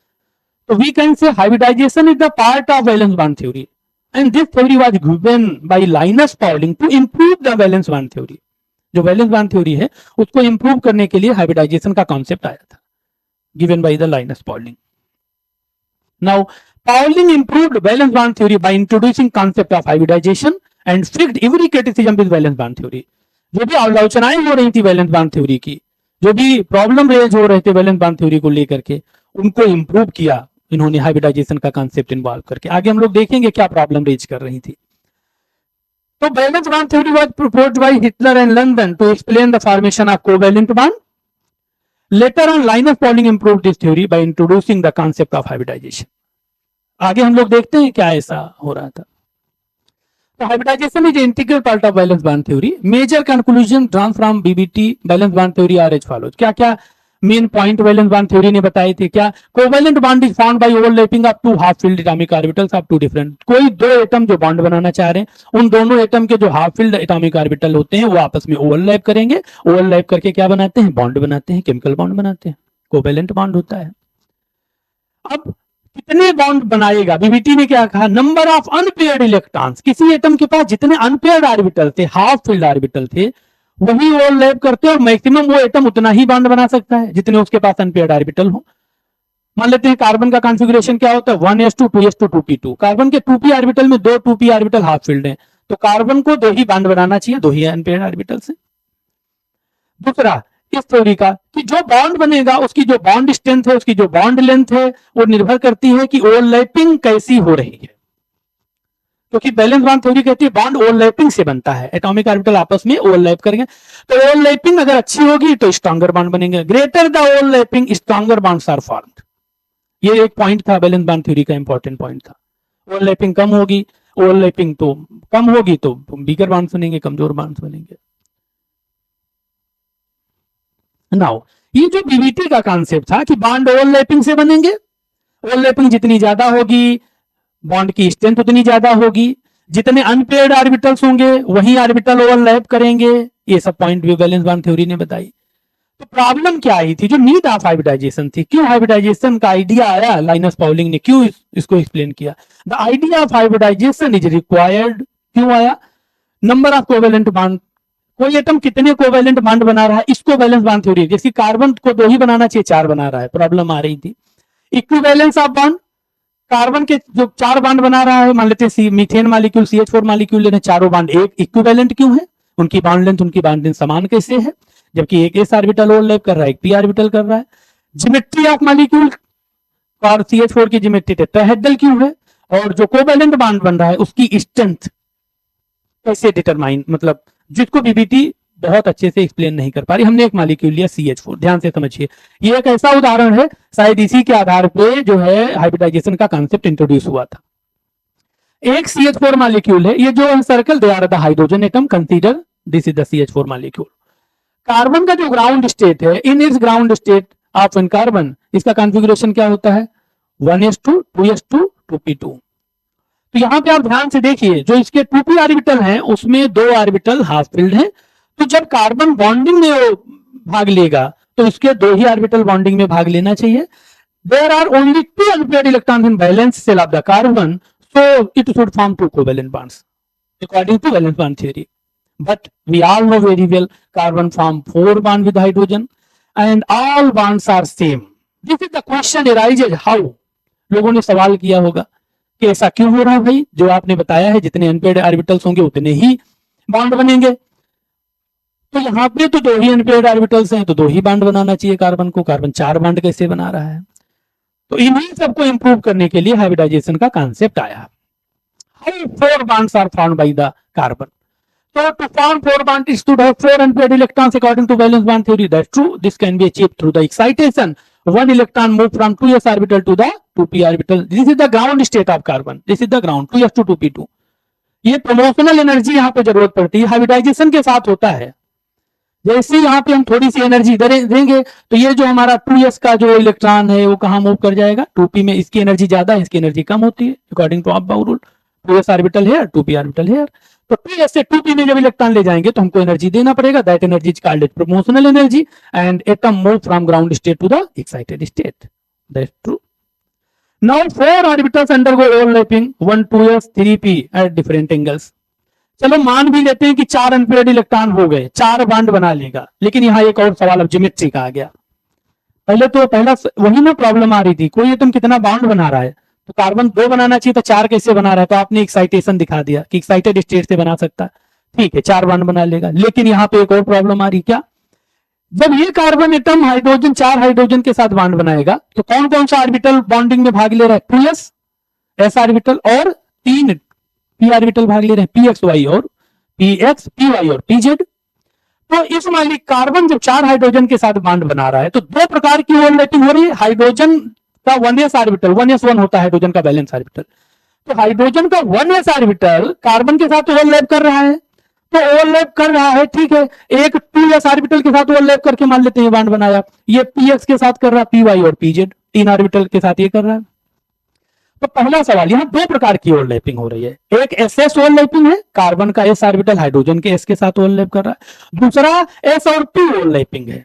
तो we can say hybridization is the part of valence bond theory, and this theory was given by Linus Pauling to improve the valence bond theory. जो बैलेंस बॉन्ड थ्योरी है उसको इंप्रूव करने के लिए हाइब्रिडाइजेशन का concept आया था, given by the Linus Pauling. Now Pauling improved valence bond theory by introducing concept of hybridization and fixed every criticism with valence bond theory. जो भी आलोचनाएं हो रही थी वैलेंस बॉन्ड थ्योरी की, जो भी प्रॉब्लम रेज हो रहे थे वैलेंस बॉन्ड थ्योरी को लेकर के, उनको इंप्रूव किया इन्होंने हाइब्रिडाइजेशन का कांसेप्ट इन्वॉल्व करके। आगे हम लोग देखेंगे क्या प्रॉब्लम रेज कर रही थी। तो valence bond theory was proposed by Heitler and London to explain the formation of covalent bond. Later on Linus Pauling improved this theory by introducing the concept of hybridization. आगे हम लोग देखते हैं क्या ऐसा हो रहा था। तो hybridization is integral part of valence bond theory. Major conclusion drawn from VBT valence bond theory are as follows. क्या क्या main point valence bond theory ने बताए थे? क्या covalent bond is found by overlapping of two half filled atomic orbitals of two different. कोई दो atom जो bond बनाना चाह रहे हैं, उन दोनों एटम के जो हाफ फील्ड एटॉमिक ऑर्बिटल होते हैं वो आपस में ओवरलैप करेंगे। ओवरलैप करके क्या बनाते हैं? बॉन्ड बनाते हैं, केमिकल बॉन्ड बनाते हैं, कोवेलेंट बॉन्ड होता है। अब कितने बॉन्ड बनाएगा? बीबीटी ने क्या कहा? Number of unpaired electrons. किसी एटम के पास जितने अनपेयर्ड ऑर्बिटल थे, हाफ फील्ड ऑर्बिटल थे, वही ओवरलैप करते और मैक्सिमम वो एटम उतना ही बॉन्ड बना सकता है जितने उसके पास अनपेयर्ड ऑर्बिटल हो। मान लेते हैं कार्बन का कॉन्फ़िगरेशन क्या होता है? 1s2 2s2 2p2। कार्बन के 2p ऑर्बिटल में दो 2p ऑर्बिटल हाफ फील्ड हैं, तो कार्बन को दो ही बॉन्ड बनाना चाहिए, दो ही अनपेयर्ड ऑर्बिटल से। दूसरा इस थ्योरी का कि जो बॉन्ड बनेगा उसकी जो बॉन्ड स्ट्रेंथ है, उसकी जो बॉन्ड लेंथ है, वो निर्भर करती है कि ओवरलैपिंग कैसी हो रही है। क्योंकि बैलेंस बॉन्ड थ्योरी कहती है बॉन्ड ओवरलैपिंग से बनता है, एटॉमिक ऑर्बिटल आपस में ओवरलैप करेंगे। तो ओवरलैपिंग अगर अच्छी होगी तो स्ट्रॉन्गर बॉन्ड बनेंगे। Greater the overlapping stronger bonds are formed. ये एक पॉइंट था, बैलेंस बॉन्ड थ्योरी का इंपॉर्टेंट पॉइंट था। ओवरलैपिंग कम होगी, ओवरलैपिंग तो कम होगी तो वीकर बॉन्ड्स बनेंगे, कमजोर बॉन्ड्स बनेंगे। नाउ ये जो बीबीटी का कॉन्सेप्ट था कि बॉन्ड ओवरलैपिंग से बनेंगे, ओवरलैपिंग जितनी ज्यादा होगी बॉन्ड की स्ट्रेंथ उतनी ज्यादा होगी, जितने अनपेयर्ड ऑर्बिटल्स होंगे वही ऑर्बिटल ओवरलैप करेंगे। ये सब पॉइंट भी बैलेंस बॉन्ड थ्योरी ने बताई। तो प्रॉब्लम क्या आई थी? जो नीड ऑफ हाइब्रिडाइजेशन थी, क्यों हाइब्रिडाइजेशन का आइडिया आया, लाइनस पाउलिंग ने क्यों इसको एक्सप्लेन किया। The idea of hybridization is required. क्यों आया? Number of covalent bond. कोई एटम कितने कोवेलेंट बॉन्ड बना रहा है, इसको बैलेंस बॉन्ड थ्योरी। जैसे कार्बन को दो ही बनाना चाहिए, चार बना रहा है, प्रॉब्लम आ रही थी। इक्विवेलेंस ऑफ बॉन्ड, कार्बन के जो चार बॉन्ड बना रहा है, मान लेते हैं मीथेन मॉलिक्यूल CH4 मॉलिक्यूल लेने, चारों बॉन्ड एक इक्विवेलेंट क्यों है? उनकी बॉन्ड लेंथ समान कैसे है? जबकि एक s ऑर्बिटल ओवरलैप कर रहा है, एक p ऑर्बिटल कर रहा है। ज्योमेट्री ऑफ मॉलिक्यूल और CH4 की ज्योमेट्री टेट्राहेड्रल क्यों है, और जो कोवैलेंट बॉन्ड बन रहा है उसकी स्ट्रेंथ कैसे डिटरमाइन, मतलब जिसको बीबीटी बहुत अच्छे से एक्सप्लेन नहीं कर पा रही। हमने एक मॉलिक्यूल लिया CH4, ध्यान से समझिए, ये एक ऐसा उदाहरण है, शायद इसी के आधार पे जो है हाइब्रिडाइजेशन का कॉन्सेप्ट इंट्रोड्यूस हुआ था। एक CH4 मॉलिक्यूल है, ये जो circle they are the hydrogen atom, consider this is the CH4 molecule. Carbon का जो ग्राउंड स्टेट है, in its ground state of an carbon, इसका कॉन्फ़िगरेशन क्या होता है, 1s2 2s2 2p2। तो यहां पे आप ध्यान से देखिए, जो इसके 2p ऑर्बिटल हैं उसमें 2 ऑर्बिटल हाफ फिल्ड हैं, तो जब कार्बन बॉन्डिंग में वो भाग लेगा तो इसके 2 ही ऑर्बिटल बॉन्डिंग में भाग लेना चाहिए। There are only 2 unpaired electrons in valence shell of the carbon, so it should form 2 covalent bonds according to valence bond theory. But we all know very well carbon form 4 bond with hydrogen and all bonds are same. This is the question arises how. लोगों ने सवाल किया होगा कि ऐसा क्यों हो रहा है भाई, जो आपने बताया है जितने अनपेयर्ड ऑर्बिटल्स होंगे उतने ही बॉन्ड बनेंगे, तो यहाँ पे तो 2 ही अनपेयर्ड ऑर्बिटल्स हैं, तो 2 ही बॉन्ड बनाना चाहिए कार्बन को, कार्बन 4 बॉन्ड कैसे बना रहा है। तो इन्हीं सबको इंप्रूव करने के लिए हाइब्रिडाइजेशन का कॉन्सेप्ट आया। How 4 bonds are formed by the carbon? So to form 4 bonds, it should have 4 unpaired electrons according to valence bond theory. That's true. This can be achieved through the excitation. 1 electron move from 2s orbital to the 2p orbital. This is the ground state of carbon. This is the ground 2s to 2p2. ये promotional energy यहाँ पे जरूरत पड़ती है, hybridisation के साथ होता है। जैसे यहाँ पे हम थोड़ी सी एनर्जी देंगे तो ये जो हमारा 2s का जो इलेक्ट्रॉन है वो कहाँ मूव कर जाएगा, 2p में। इसकी एनर्जी ज्यादा है, इसकी एनर्जी कम होती है according to aufbau rule. 2s orbital here, 2p orbital here, तो 2s से 2p में जब इलेक्ट्रॉन ले जाएंगे तो हमको एनर्जी देना पड़ेगा, that energy is called as promotional energy, and atom move from ground state to the excited state, that's true. Now 4 orbitals undergo overlapping 1 2s 3p at different angles. चलो मान भी लेते हैं कि 4 अनपेयर्ड इलेक्ट्रॉन हो गए, 4 बॉन्ड बना लेगा, लेकिन यहाँ एक और सवाल अब ज्योमेट्री का आ गया। पहला वही ना प्रॉब्लम आ रही थी, कोई एटम कितना बॉन्ड बना रहा है, तो कार्बन 2 बनाना चाहिए, तो 4 कैसे बना रहा है, तो आपने एक्साइटेशन दिखा दिया कि एक्साइटेड स्टेट से बना सकता है, ठीक है 4 बॉन्ड बना लेगा। लेकिन यहाँ पे एक और प्रॉब्लम आ रही, क्या, जब ये कार्बन एटम हाइड्रोजन 4 हाइड्रोजन के साथ बॉन्ड बनाएगा तो कौन कौन सा ऑर्बिटल बॉन्डिंग में भाग ले रहा है, 2s s ऑर्बिटल और 3 p ऑर्बिटल भाग ले रहे हैं, pxy और px py और pz। तो इस मालिक कार्बन जब 4 हाइड्रोजन के साथ बॉन्ड बना रहा है तो 2 प्रकार की ओवरलैपिंग हो रही है। हाइड्रोजन का 1s ऑर्बिटल, 1s1 होता है हाइड्रोजन का बैलेंस ऑर्बिटल, तो हाइड्रोजन का 1s ऑर्बिटल कार्बन के साथ ओवरलैप कर रहा है, तो ओवरलैप कर रहा है, ठीक है, एक 2s ऑर्बिटल के साथ ओवरलैप करके मान लेते हैं बॉन्ड बनाया, ये px के साथ कर रहा है, py और pz 3 ऑर्बिटल के साथ ये कर रहा है। तो पहला सवाल, यहाँ 2 प्रकार की ओवरलैपिंग हो रही है, एक ss ओवरलैपिंग है, कार्बन का s ऑर्बिटल हाइड्रोजन के s के साथ ओवरलैप कर रहा है, दूसरा s और p ओवरलैपिंग है,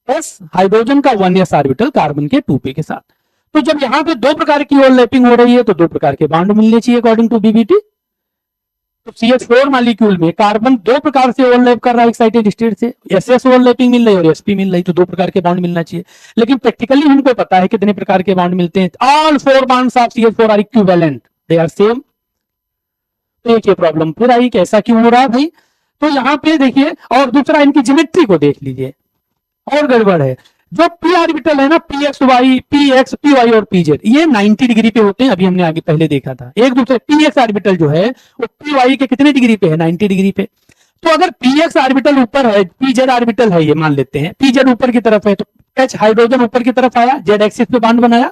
s हाइड्रोजन का 1s ऑर्बिटल कार्बन के 2p के साथ। तो जब यहाँ पे 2 प्रकार की ओवरलैपिंग हो रही है तो 2 प्रकार के बॉन्ड मिलने चाहिए अकॉर्डिंग टू बीबीटी। तो CH4 मॉलिक्यूल में कार्बन 2 प्रकार से ओवरलैप कर रहा है एक्साइटेड स्टेट से, SS ओवरलैपिंग मिल रही है और SP मिल रही, तो 2 प्रकार के बॉन्ड मिलना चाहिए। लेकिन प्रैक्टिकली हमको पता है कितने प्रकार के बॉन्ड मिलते हैं, all 4 bonds of CH4 are equivalent, they are same. तो एक ये प्रॉब्लम फिर आई कि ऐसा क्यों हो रहा है भाई। तो यहाँ पे देखिए, और दूसरा इनकी ज्योमेट्री को देख लीजिए, और गड़बड़ है। जो p ऑर्बिटल है ना, pxy px py और pz, ये 90 डिग्री पे होते हैं, अभी हमने आगे पहले देखा था। एक दूसरे px ऑर्बिटल जो है वो py के कितने डिग्री पे है, 90 डिग्री पे। तो अगर px ऑर्बिटल ऊपर है, pz ऑर्बिटल है, ये मान लेते हैं pz ऊपर की तरफ है, तो h हाइड्रोजन ऊपर की तरफ आया, z एक्सिस पे बॉन्ड बनाया,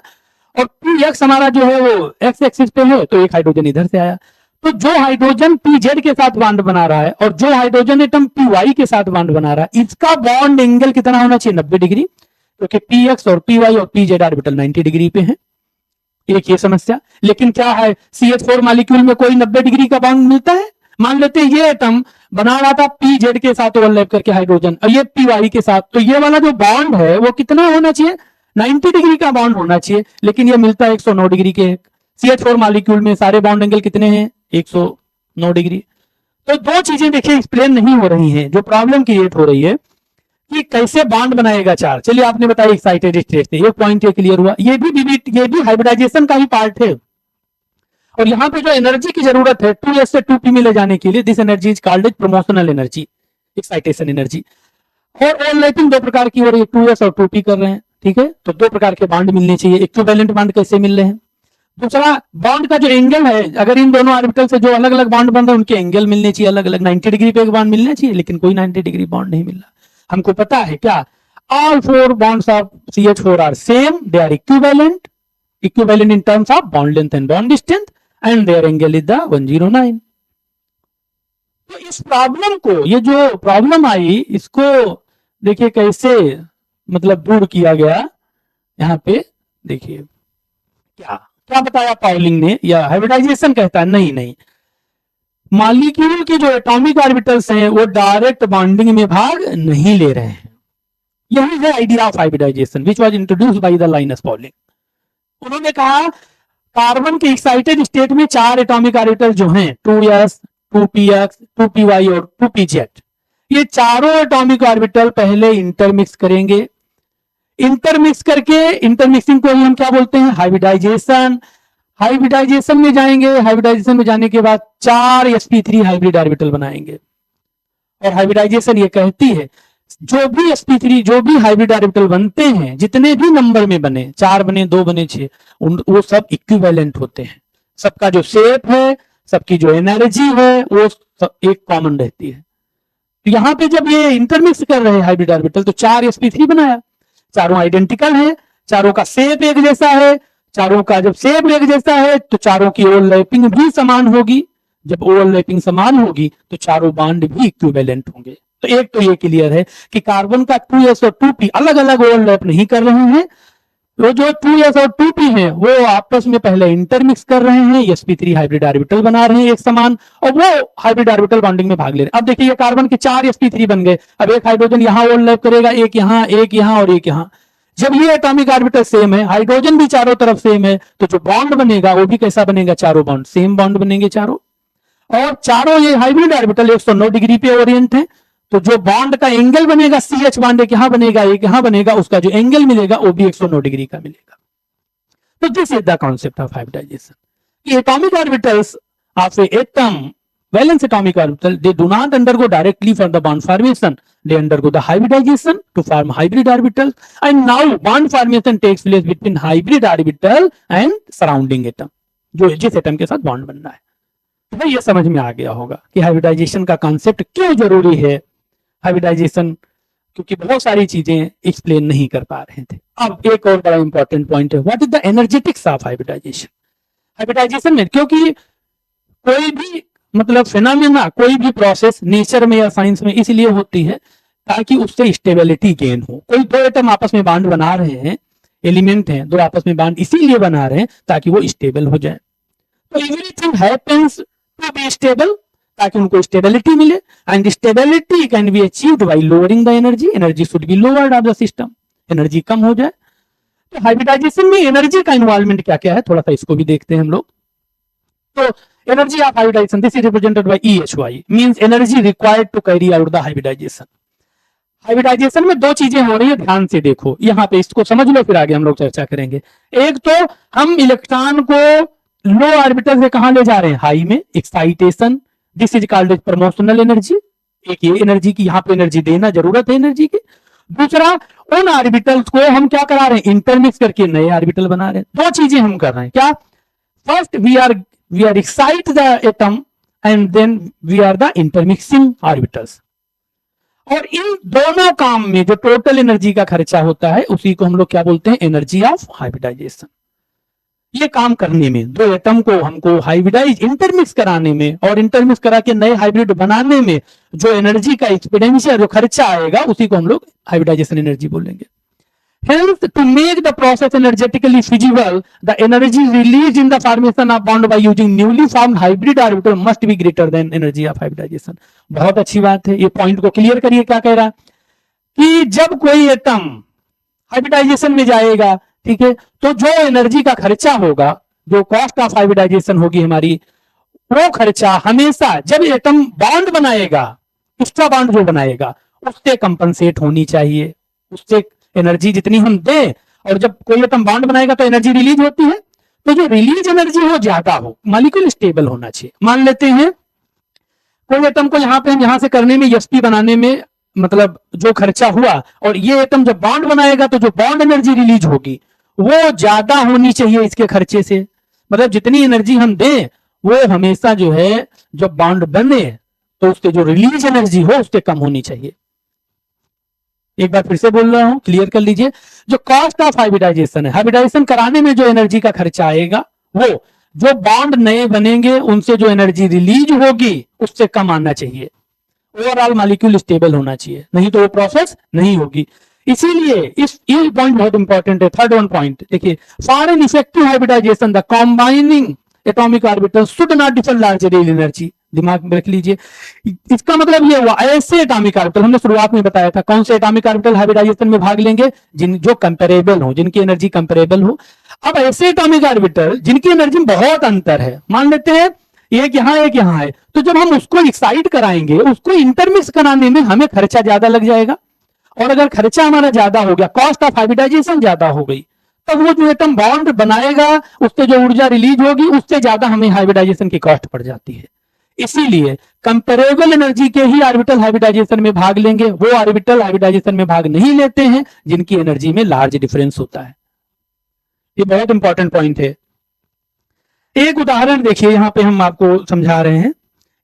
और px हमारा जो है वो x एक्सिस पे है, तो एक हाइड्रोजन इधर से आया। तो जो हाइड्रोजन pz के साथ बॉन्ड बना रहा है और जो हाइड्रोजन एटम py के साथ बॉन्ड बना रहा है, इसका बॉन्ड एंगल कितना होना चाहिए, 90 डिग्री, क्योंकि px और py और pz ऑर्बिटल 90 डिग्री पे हैं। एक ये समस्या। लेकिन क्या है, CH4 मॉलिक्यूल में कोई 90 डिग्री का बॉन्ड मिलता है। मान लेते हैं ये एटम बना रहा था pz के साथ ओवरलैप करके हाइड्रोजन, और ये py के साथ, तो ये वाला जो बॉन्ड है वो कितना होना चाहिए, 90 डिग्री का बॉन्ड होना चाहिए, लेकिन ये मिलता है 109 डिग्री के। CH4 मॉलिक्यूल में सारे बॉन्ड एंगल कितने हैं, 109 डिग्री। तो 2 चीजें देखिए एक्सप्लेन नहीं हो रही हैं, जो प्रॉब्लम क्रिएट हो रही है कि कैसे बॉन्ड बनाएगा 4। चलिए आपने बताया एक्साइटेड स्टेट से, ये पॉइंट ये क्लियर हुआ। ये भी हाइब्रिडाइजेशन का ही पार्ट है। और यहाँ पे जो एनर्जी की जरूरत है 2s से 2p में ले जाने के लिए, this energy is called as promotional energy, excitation energy. और ओवरलैपिंग दो प्रकार की हो रही है, 2s और 2p कर रहे हैं, ठीक है। तो दो प्रकार के बॉन्ड मिलने चाहिए, इक्विवेलेंट बॉन्ड कैसे मिल रहे हैं। दूसरा, बॉन्ड का जो एंगल है, अगर इन दोनों ऑर्बिटल से जो अलग अलग बॉन्ड बन रहे हैं उनके एंगल मिलने चाहिए अलग अलग, 90 डिग्री पे एक बॉन्ड मिलना चाहिए, लेकिन कोई 90 डिग्री बॉन्ड नहीं मिल रहा। हमको पता है क्या, all four bonds of CH4 are same, they are equivalent in terms of bond length and bond distance, and their angle is the 109. तो इस प्रॉब्लम को, ये जो प्रॉब्लम आई, इसको देखिए कैसे मतलब दूर किया गया। यहाँ पे देखिए क्या क्या बताया पाउलिंग ने, या हाइब्रिडाइजेशन कहता है नहीं नहीं, मॉलिक्यूल के जो एटॉमिक ऑर्बिटल्स हैं वो डायरेक्ट बॉन्डिंग में भाग नहीं ले रहे हैं। यही है idea of hybridization which was introduced by the Linus Pauling. उन्होंने कहा कार्बन के एक्साइटेड स्टेट में 4 एटॉमिक ऑर्बिटल जो हैं 2s 2px 2py और 2pz, ये चारों एटॉमिक ऑर्बिटल पहले इंटरमिक्स करेंगे। इंटरमिक्स करके, इंटरमिक्सिंग को हम क्या बोलते हैं, हाइब्रिडाइजेशन। हाइब्रिडाइजेशन में जाएंगे, हाइब्रिडाइजेशन में जाने के बाद 4 sp3 हाइब्रिड ऑर्बिटल बनाएंगे। और हाइब्रिडाइजेशन ये कहती है जो भी sp3, जो भी हाइब्रिड ऑर्बिटल बनते हैं, जितने भी नंबर में बने, 4 बने, 2 बने, 6, वो सब इक्विवेलेंट होते हैं। सबका जो शेप है, सबकी जो एनर्जी है, वो सब एक कॉमन रहती है। तो यहाँ पे जब ये इंटरमिक्स कर रहे हैं हाइब्रिड ऑर्बिटल, तो 4 sp3 बनाया, चारों आइडेंटिकल है, चारों का शेप एक जैसा है। चारों का जब शेप एक जैसा है तो चारों की ओवरलैपिंग भी समान होगी। जब ओवरलैपिंग समान होगी तो चारों बॉन्ड भी इक्विवेलेंट होंगे। तो एक तो ये क्लियर है कि कार्बन का 2s और 2p अलग अलग ओवरलैप नहीं कर रहे हैं। वो जो 2s और 2p हैं वो आपस में पहले इंटरमिक्स कर रहे हैं, sp3 हाइब्रिड ऑर्बिटल बना रहे हैं एक समान, और वो हाइब्रिड ऑर्बिटल बॉन्डिंग में भाग ले रहे हैं। अब देखिए, ये कार्बन के 4 sp3 बन गए। अब एक हाइड्रोजन यहां ओवरलैप करेगा, एक यहां और एक यहां। जब ये एटॉमिक ऑर्बिटल सेम है, हाइड्रोजन भी चारों तरफ सेम है, तो जो बॉन्ड बनेगा वो भी कैसा बनेगा, चारों बॉन्ड सेम बॉन्ड बनेंगे चारों। और चारों ये हाइब्रिड ऑर्बिटल 109 डिग्री पे ओरिएंट है, तो जो बॉन्ड का एंगल बनेगा, CH बॉन्ड एक यहां बनेगा, एक यहां बनेगा, उसका जो एंगल मिलेगा वो भी 109 डिग्री का मिलेगा। तो this is the concept of hybridization. Atomic orbitals of a atom, valence atomic orbital, they do not undergo directly for the bond formation, they undergo the hybridization to form hybrid orbitals, and now bond formation takes place between hybrid orbital and surrounding atom, जो जिस atom के साथ bond बनना है। तो भाई ये समझ में आ गया होगा कि हाइब्रिडाइजेशन का कॉन्सेप्ट क्यों जरूरी है। हाइब्रिडाइजेशन क्योंकि बहुत सारी चीजें एक्सप्लेन नहीं कर पा रहे थे। अब एक और बड़ा इंपॉर्टेंट पॉइंट है, what is the energetics of hybridization. Hybridization में क्योंकि कोई भी मतलब फिनोमेना, कोई भी प्रोसेस नेचर में या साइंस में इसलिए होती है ताकि उससे स्टेबिलिटी गेन हो। कोई दो एटम आपस में बॉन्ड बना रहे हैं, एलिमेंट हैं दो आपस में बॉन्ड इसीलिए बना रहे हैं ताकि वो स्टेबल हो जाए। तो everything happens to be stable, ताकि उनको स्टेबिलिटी मिले, and stability can be achieved by lowering the energy, energy should be lowered of the system, energy कम हो जाए। तो हाइब्रिडाइजेशन में एनर्जी का इन्वॉल्वमेंट क्या क्या है, थोड़ा सा इसको भी देखते हैं हम लोग। तो energy of hybridization, this is represented by EHY, means energy required to carry out the hybridization. Hybridization में दो चीजें हो रही है, ध्यान से देखो, यहाँ पे इसको समझ लो, फिर आगे हम लोग चर्चा करेंगे। एक तो हम इलेक्ट्रॉन को लो ऑर्बिटल से कहां ले जा रहे हैं, हाई में, excitation, this is called promotional energy. एक ये एनर्जी की, यहाँ पे एनर्जी देना जरूरत है एनर्जी की। दूसरा, उन ऑर्बिटल्स को हम क्या करा रहे हैं, इंटरमिक्स करके नए ऑर्बिटल बना रहे हैं। दो चीजें हम कर रहे हैं, क्या, first we are excite the atom and then we are the intermixing orbitals। और इन दोनों काम में जो टोटल एनर्जी का खर्चा होता है उसी को हम लोग क्या बोलते हैं, एनर्जी ऑफ हाइब्रिडाइजेशन। ये काम करने में, दो एटम को हमको हाइब्रिडाइज इंटरमिक्स कराने में और इंटरमिक्स करा के नए हाइब्रिड बनाने में जो एनर्जी का एक्सपेंडिचर, जो खर्चा आएगा, उसी को हम लोग हाइब्रिडाइजेशन एनर्जी बोलेंगे। Hence, to make the process energetically feasible, the energy released in the formation of bond by using newly formed hybrid orbital must be greater than energy of hybridization। बहुत अच्छी बात है, ये पॉइंट को clear करिए। क्या कह रहा कि जब कोई एटम हाइब्रिडाइजेशन में जाएगा, ठीक है, तो जो एनर्जी का खर्चा होगा, जो कॉस्ट ऑफ हाइब्रिडाइजेशन होगी हमारी, वो खर्चा हमेशा जब एटम बॉन्ड बनाएगा, एक्स्ट्रा बॉन्ड जो बनाएगा, उससे कंपनसेट होनी चाहिए। उससे एनर्जी जितनी हम दें, और जब कोई एटम बॉन्ड बनाएगा तो एनर्जी रिलीज होती है, तो जो रिलीज एनर्जी हो ज्यादा हो, मॉलिक्यूल स्टेबल होना चाहिए। मान लेते हैं कोई एटम को यहाँ पे, यहां से करने में, sp बनाने में मतलब जो खर्चा हुआ, और ये एटम जब बॉन्ड बनाएगा तो जो बॉन्ड एनर्जी रिलीज होगी वो ज्यादा होनी चाहिए इसके खर्चे से। मतलब जितनी एनर्जी हम दें वो हमेशा जो है जब बॉन्ड बने तो उसके जो रिलीज एनर्जी हो उसके कम होनी चाहिए। एक बार फिर से बोल रहा हूं, क्लियर कर लीजिए। जो कॉस्ट ऑफ हाइब्रिडाइजेशन है, हाइब्रिडाइजेशन कराने में जो एनर्जी का खर्चा आएगा वो जो बॉन्ड नए बनेंगे उनसे जो एनर्जी रिलीज होगी उससे कम आना चाहिए। ओवरऑल मॉलिक्यूल स्टेबल होना चाहिए, नहीं तो वो प्रोसेस नहीं होगी। इसीलिए ये पॉइंट बहुत इंपॉर्टेंट है। थर्ड वन पॉइंट देखिए, for an effective hybridization the combining atomic orbital should not differ largely energy. दिमाग में रख लीजिए, इसका मतलब ये हुआ ऐसे एटॉमिक ऑर्बिटल, हमने शुरुआत में बताया था कौन से एटॉमिक ऑर्बिटल हाइब्रिडाइजेशन में भाग लेंगे, जिन जो कंपेरेबल हो, जिनकी एनर्जी कंपेरेबल हो। अब ऐसे एटॉमिक ऑर्बिटल जिनकी एनर्जी में बहुत अंतर है, मान लेते हैं एक यहां एक यहां है, तो जब हम उसको एक्साइट कराएंगे, उसको इंटरमिक्स कराने में हमें खर्चा ज्यादा लग जाएगा, और अगर खर्चा हमारा ज्यादा हो गया, कॉस्ट ऑफ हाइब्रिडाइजेशन ज्यादा हो गई, तब वो जो एटम बॉन्ड बनाएगा उससे जो ऊर्जा रिलीज होगी उससे ज्यादा हमें हाइब्रिडाइजेशन की कॉस्ट पड़ जाती है। इसीलिए कंपेरेबल एनर्जी के ही ऑर्बिटल हाइब्रिडाइजेशन में भाग लेंगे, वो ऑर्बिटल हाइब्रिडाइजेशन में भाग नहीं लेते हैं जिनकी एनर्जी में लार्ज डिफरेंस होता है। ये बहुत इंपॉर्टेंट पॉइंट है। एक उदाहरण देखिए, यहां पे हम आपको समझा रहे हैं,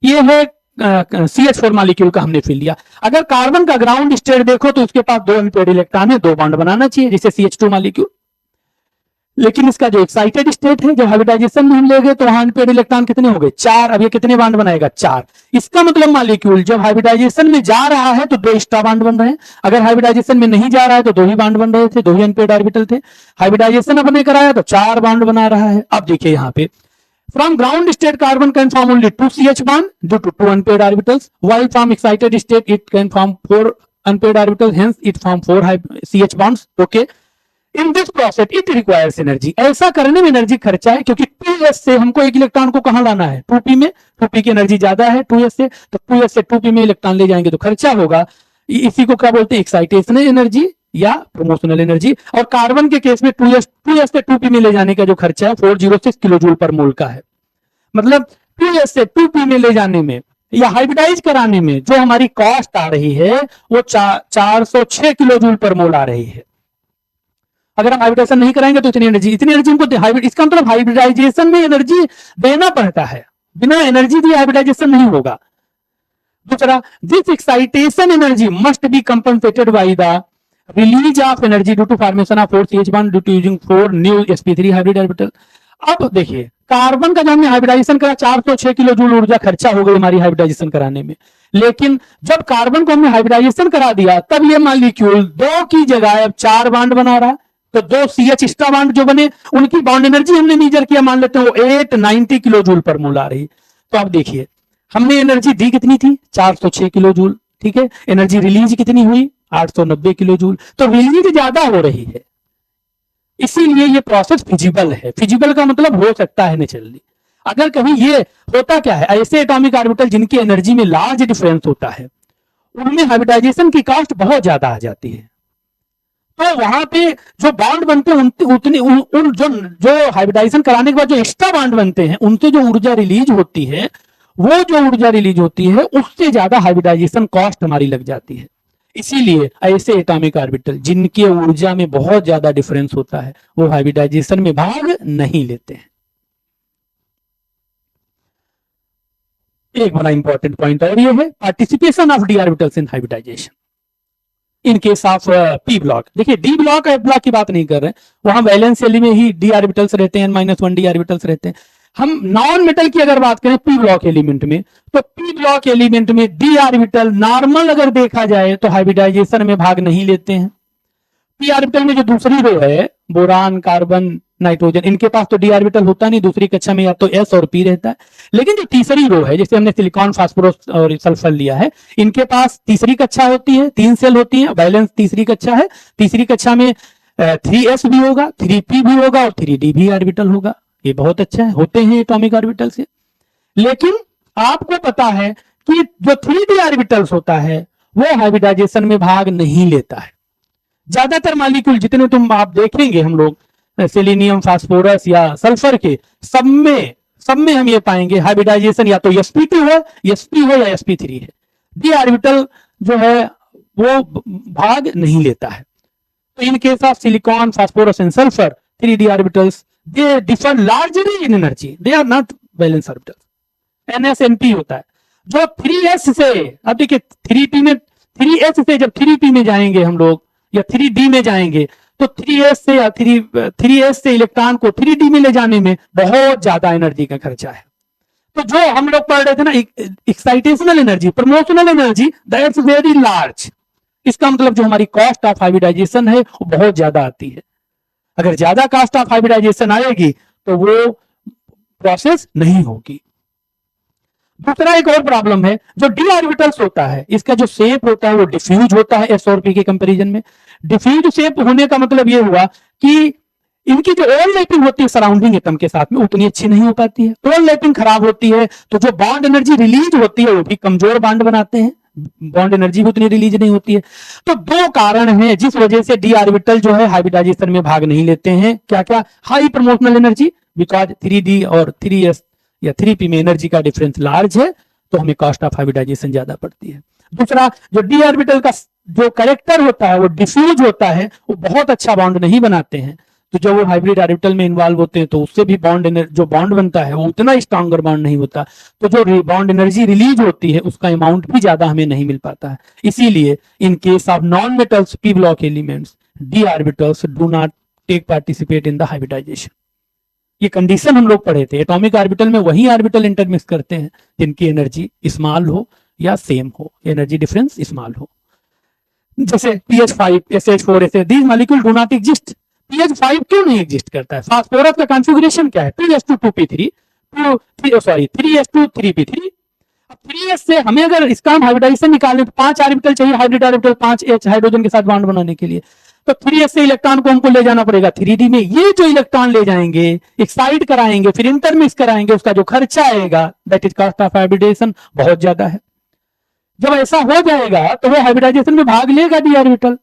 ये है CH4 मॉलिक्यूल का हमने फिल लिया। अगर कार्बन का ग्राउंड स्टेट देखो तो उसके पास 2 अनपेयर्ड इलेक्ट्रॉन है, 2 बॉन्ड बनाना चाहिए जैसे CH2 मॉलिक्यूल। लेकिन इसका जो एक्साइटेड स्टेट है, जब हाइब्रिडाइजेशन में हम ले गए तो वहां अनपेयर्ड इलेक्ट्रॉन कितने हो गए, 4। अब ये कितने बॉन्ड बनाएगा, 4। इसका मतलब मॉलिक्यूल जब हाइब्रिडाइजेशन में जा रहा है तो 2 एक्स्ट्रा बॉन्ड बन रहे हैं, अगर हाइब्रिडाइजेशन में नहीं जा रहा है तो 2 ही बॉन्ड बन रहे थे, 2 ही अनपेयर्ड ऑर्बिटल थे। हाइब्रिडाइजेशन अपने कराया तो 4 बॉन्ड बना रहा है। अब देखिए यहाँ पे from ground state carbon can form only 2 CH bond due to 2 unpaired orbitals, while from excited state it can form 4 unpaired orbitals, hence it form 4 CH bonds. Okay, in this process it requires energy। ऐसा करने में energy खर्चा है, क्योंकि 2s से हमको एक electron को कहां लाना है, 2p में। 2p की एनर्जी ज्यादा है 2s से, तो 2s से 2p में इलेक्ट्रॉन ले जाएंगे तो खर्चा होगा। इसी को क्या बोलते हैं, एक्साइटेशन एनर्जी या प्रमोशनल एनर्जी। और कार्बन के केस में 2s से 2p में ले जाने का जो खर्चा है 406 किलो जूल पर मोल का है। मतलब 2s से 2p में ले जाने में या हाइब्रिडाइज कराने में जो हमारी कॉस्ट आ रही है वो 406 किलो जूल पर मोल आ रही है। अगर हम हाइब्रिडाइजेशन नहीं कराएंगे तो इतनी एनर्जी हमको, इसका मतलब हाइब्रिडाइजेशन में एनर्जी देना पड़ता है, बिना एनर्जी दिए हाइब्रिडाइजेशन नहीं होगा। दूसरा, this excitation energy must be compensated by the release of energy due to formation of 4 CH bond due to using 4 new sp3 hybrid orbital. अब देखिए, कार्बन का जब हमने हाइब्रिडाइजेशन करा 406 किलो जूल ऊर्जा खर्चा हो गई हमारी हाइब्रिडाइजेशन कराने में। लेकिन जब कार्बन को हमने हाइब्रिडाइजेशन करा दिया तब ये मॉलिक्यूल 2 की जगह अब 4 बॉन्ड बना रहा है, तो 2 CH एक्स्ट्रा बॉन्ड जो बने उनकी बॉन्ड एनर्जी हमने मेजर किया, मान लेते हैं वो 890 किलो जूल पर मोल आ रही। तो अब देखिए हमने एनर्जी दी कितनी थी, 406 किलो जूल, ठीक है। एनर्जी रिलीज कितनी हुई, 890 किलो जूल, तो रिलीज ज्यादा हो रही है। इसीलिए ये प्रोसेस फिजिबल है। फिजिबल का मतलब हो सकता है नेचुरली। अगर कभी ये होता क्या है, ऐसे एटॉमिक ऑर्बिटल जिनकी एनर्जी में लार्ज डिफरेंस होता है उनमें हाइब्रिडाइजेशन की कॉस्ट बहुत ज्यादा आ जाती है, तो वहां पे जो बॉन्ड बनते हैं उतनी जो हाइब्रिडाइजेशन कराने के बाद जो एक्स्ट्रा बॉन्ड बनते हैं उनसे जो ऊर्जा रिलीज होती है, वो जो ऊर्जा रिलीज होती है उससे ज्यादा हाइब्रिडाइजेशन कॉस्ट हमारी लग जाती है। इसीलिए ऐसे एटॉमिक ऑर्बिटल जिनकी ऊर्जा में बहुत ज्यादा डिफरेंस होता है वो हाइब्रिडाइजेशन में भाग नहीं लेते हैं। एक बड़ा इंपॉर्टेंट पॉइंट और ये है participation of D orbitals in hybridization in case of P block. देखिए डी ब्लॉक एफ ब्लॉक की बात नहीं कर रहे हैं, वहां वैलेंस शेल में ही डी ऑर्बिटल्स रहते हैं, -1 डी ऑर्बिटल्स रहते हैं। हम नॉन मेटल की अगर बात करें पी ब्लॉक एलिमेंट में, तो पी ब्लॉक एलिमेंट में डी ऑर्बिटल नॉर्मल अगर देखा जाए तो हाइब्रिडाइजेशन में भाग नहीं लेते हैं। पी ऑर्बिटल में जो दूसरी रो है, बोरान, कार्बन, नाइट्रोजन, इनके पास तो डी ऑर्बिटल होता नहीं, दूसरी कक्षा में या तो एस और पी रहता है। लेकिन जो तीसरी रो है, जैसे हमने सिलिकॉन, फास्फोरस और सल्फर लिया है, इनके पास तीसरी कक्षा होती है, 3 सेल होती है, बैलेंस तीसरी कक्षा है। तीसरी कक्षा में 3s भी होगा, 3p भी होगा और 3d भी ऑर्बिटल होगा। ये बहुत अच्छा है, होते हैं एटॉमिक ऑर्बिटल से। लेकिन आपको पता है कि जो 3d ऑर्बिटल्स होता है वो हाइब्रिडाइजेशन में भाग नहीं लेता है। ज्यादातर मॉलिक्यूल जितने आप देखेंगे हम लोग सेलेनियम, फास्फोरस या सल्फर के, सब में हम ये पाएंगे हाइब्रिडाइजेशन या तो sp2 है, sp हो या sp3 है। डी ऑर्बिटल जो है वो भाग नहीं लेता है। तो in case of silicon, phosphorus and sulphur 3d orbitals they differ largely in energy, they are not valence orbitals. NSNP होता है जो 3s से, अब देखिए 3p में 3s से जब 3p में जाएंगे हम लोग या 3d में जाएंगे तो 3s से या 3s से इलेक्ट्रॉन को 3d में ले जाने में बहुत ज्यादा एनर्जी का खर्चा है। तो जो हम लोग पढ़ रहे थे ना excitational energy, promotional energy, that's very large. इसका मतलब जो हमारी कॉस्ट ऑफ हाइब्रिडाइजेशन है वो बहुत ज्यादा आती है। अगर ज्यादा कॉस्ट ऑफ हाइब्रिडाइजेशन आएगी तो वो प्रोसेस नहीं होगी। दूसरा एक और प्रॉब्लम है, जो डी ऑर्बिटल्स होता है इसका जो शेप होता है वो डिफ्यूज होता है एस और पी के कंपैरिजन में। डिफ्यूज शेप होने का मतलब ये हुआ कि इनकी जो ओवरलैपिंग होती है सराउंडिंग एटम के साथ में उतनी अच्छी नहीं हो पाती है। ओवरलैपिंग खराब होती है तो जो बॉन्ड एनर्जी रिलीज होती है वो भी कमजोर बॉन्ड बनाते हैं, बॉन्ड एनर्जी भी उतनी रिलीज नहीं होती है। तो दो कारण हैं जिस वजह से डी ऑर्बिटल जो है हाइब्रिडाइजेशन में भाग नहीं लेते हैं। क्या क्या? High promotional energy, because 3d और 3s या 3p में एनर्जी का डिफरेंस लार्ज है तो हमें कॉस्ट ऑफ हाइब्रिडाइजेशन ज्यादा पड़ती है। दूसरा, जो डी ऑर्बिटल का जो कैरेक्टर होता है वो डिफ्यूज होता है, वो बहुत अच्छा बॉन्ड नहीं बनाते हैं। तो जब वो हाइब्रिड ऑर्बिटल में इन्वॉल्व होते हैं तो उससे भी जो बॉन्ड बनता है वो उतना स्ट्रॉन्गर बॉन्ड नहीं होता। तो जो बॉन्ड एनर्जी रिलीज होती है उसका अमाउंट भी ज्यादा हमें नहीं मिल पाता है। इसीलिए in case of non metals p block elements D orbitals do not take participate in the hybridization. ये कंडीशन हम लोग पढ़े थे। एटॉमिक ऑर्बिटल में वही ऑर्बिटल इंटरमिक्स करते हैं जिनकी एनर्जी स्मॉल हो या सेम हो, एनर्जी डिफरेंस स्मॉल हो। जैसे pH5, SH4 ऐसे these molecule do not exist. pH5 क्यों नहीं एग्जिस्ट करता है? फास्फोरस का कॉन्फ़िगरेशन क्या है? 2s2 2p3 sorry 3s2 3p3। अब 3s से हमें अगर इसका हम हाइब्रिडाइजेशन निकालें तो 5 ऑर्बिटल चाहिए, हाइब्रिड ऑर्बिटल 5h हाइड्रोजन के साथ बॉन्ड बनाने के लिए। तो 3s से इलेक्ट्रॉन को हमको ले जाना पड़ेगा 3d में। ये जो इलेक्ट्रॉन ले जाएंगे, एक्साइट कराएंगे, फिर इंटरमिक्स कराएंगे, उसका जो खर्चा आएगा that is cost of hybridization बहुत ज्यादा है। जब ऐसा हो जाएगा तो वो हाइब्रिडाइजेशन में भाग लेगा डी ऑर्बिटल,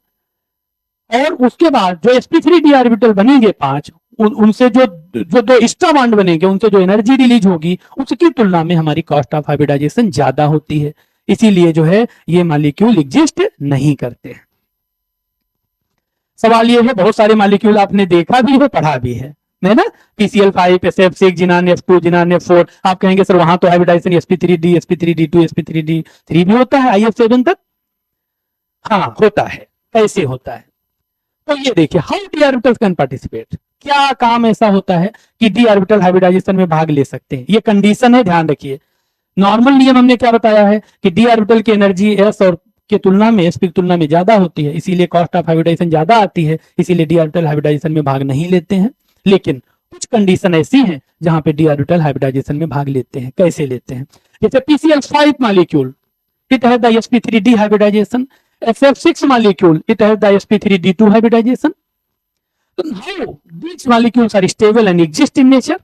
और उसके बाद जो sp3 डी ऑर्बिटल बनेंगे 5, उनसे जो दो एक्स्ट्रा बॉन्ड बनेंगे उनसे जो एनर्जी रिलीज होगी उसकी तुलना में हमारी कॉस्ट ऑफ हाइब्रिडाइजेशन ज्यादा होती है। इसीलिए जो है ये मॉलिक्यूल एग्जिस्ट नहीं करते। सवाल ये है, बहुत सारे मॉलिक्यूल आपने देखा भी है, पढ़ा भी है ना? PCl5, SF6, जिनान F2, जिनान F4। आप कहेंगे सर वहां तो हाइब्रिडाइजेशन sp3d, sp3d2, sp3d3 भी होता है IF7 तक। हाँ होता है। कैसे होता है? तो ये देखिए, how D orbitals can participate. क्या काम ऐसा होता है कि डी ऑर्बिटल हाइब्रिडाइजेशन में भाग ले सकते हैं? ये कंडीशन है, ध्यान रखिए। नॉर्मल नियम हमने क्या बताया है कि डी ऑर्बिटल की एनर्जी s और के तुलना में sp की तुलना में ज्यादा होती है, इसीलिए कॉस्ट ऑफ हाइब्रिडाइजेशन ज्यादा आती है, इसीलिए डी ऑर्बिटल हाइब्रिडाइजेशन में भाग नहीं लेते हैं। लेकिन कुछ कंडीशन ऐसी हैं जहां पे डी ऑर्बिटल हाइब्रिडाइजेशन में भाग लेते हैं। कैसे लेते हैं? जैसे PCl5 molecule, it has the sp3d hybridization. SF6 molecule, it has the sp3d2 hybridization. So how these molecules are stable and exist in nature?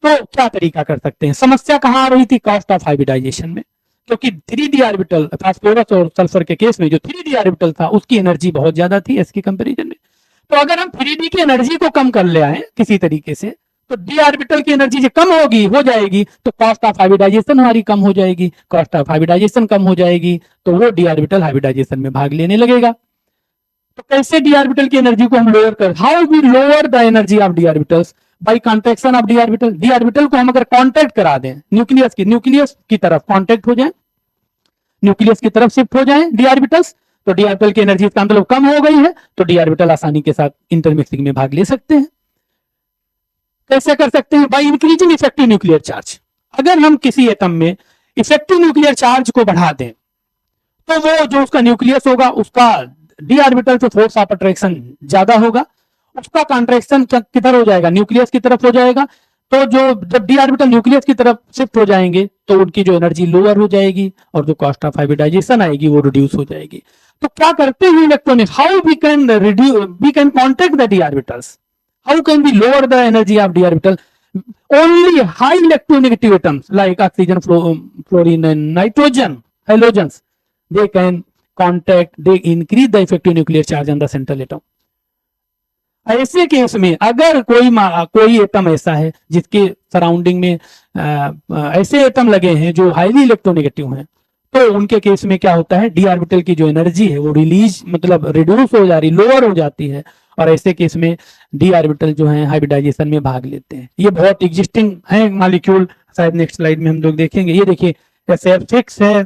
तो क्या तरीका कर सकते हैं? समस्या कहां आ रही थी? कॉस्ट ऑफ हाइब्रिडाइजेशन में। क्योंकि 3d ऑर्बिटल फास्फोरस और सल्फर के केस में जो 3d ऑर्बिटल था उसकी एनर्जी बहुत ज्यादा थी s के कंपैरिजन में। तो अगर हम 3d की एनर्जी को कम कर ले आए किसी तरीके से तो डी ऑर्बिटल की एनर्जी जो कम होगी हो जाएगी तो कॉस्ट ऑफ हाइब्रिडाइजेशन हमारी कम हो जाएगी। कॉस्ट ऑफ हाइब्रिडाइजेशन कम हो जाएगी तो वो डी ऑर्बिटल हाइब्रिडाइजेशन में भाग लेने लगेगा। तो कैसे डी ऑर्बिटल की एनर्जी को हम लोअर कर? How we lower the energy of D orbitals? By contraction of D orbital. D orbital को हम अगर कॉन्ट्रैक्ट करा दें, न्यूक्लियस की तरफ कॉन्ट्रैक्ट हो जाए, न्यूक्लियस की तरफ शिफ्ट हो जाए डी ऑर्बिटल्स, तो डी ऑर्बिटल की एनर्जी इसका मतलब कम हो गई है तो डी ऑर्बिटल आसानी के साथ इंटरमिक्सिंग में भाग ले सकते हैं। कैसे कर सकते हैं? By increasing effective nuclear charge. अगर हम किसी एटम में इफेक्टिव न्यूक्लियर चार्ज को बढ़ा दें तो वो जो उसका न्यूक्लियस होगा उसका डी ऑर्बिटल से फोर्स ऑफ अट्रैक्शन ज्यादा होगा, उसका कॉन्ट्रैक्शन किधर हो जाएगा? न्यूक्लियस की तरफ हो जाएगा। तो जो जब डी ऑर्बिटल न्यूक्लियस की तरफ शिफ्ट हो जाएंगे तो उनकी जो एनर्जी लोअर हो जाएगी और जो कॉस्ट ऑफ हाइब्रिडाइजेशन आएगी वो रिड्यूस हो जाएगी। तो क्या करते हैं electronic? How we can contract the D orbitals? How can we lower the energy of d orbital? Only high electronegative atoms like oxygen, fluorine, and nitrogen, halogens, they can contact, they increase the effective nuclear charge on the central atom. ऐसे case में अगर कोई atom ऐसा है जिसके surrounding में ऐसे atom लगे हैं जो हाईली इलेक्ट्रोनेगेटिव हैं तो उनके केस में क्या होता है, डी ऑर्बिटल की जो एनर्जी है वो रिलीज मतलब रिड्यूस हो जा रही, लोअर हो जाती है, और ऐसे केस में डी ऑर्बिटल जो है हाइब्रिडाइजेशन में भाग लेते हैं। ये बहुत एग्जिस्टिंग है मॉलिक्यूल, शायद नेक्स्ट स्लाइड में हम लोग देखेंगे। ये देखिए SF6 है,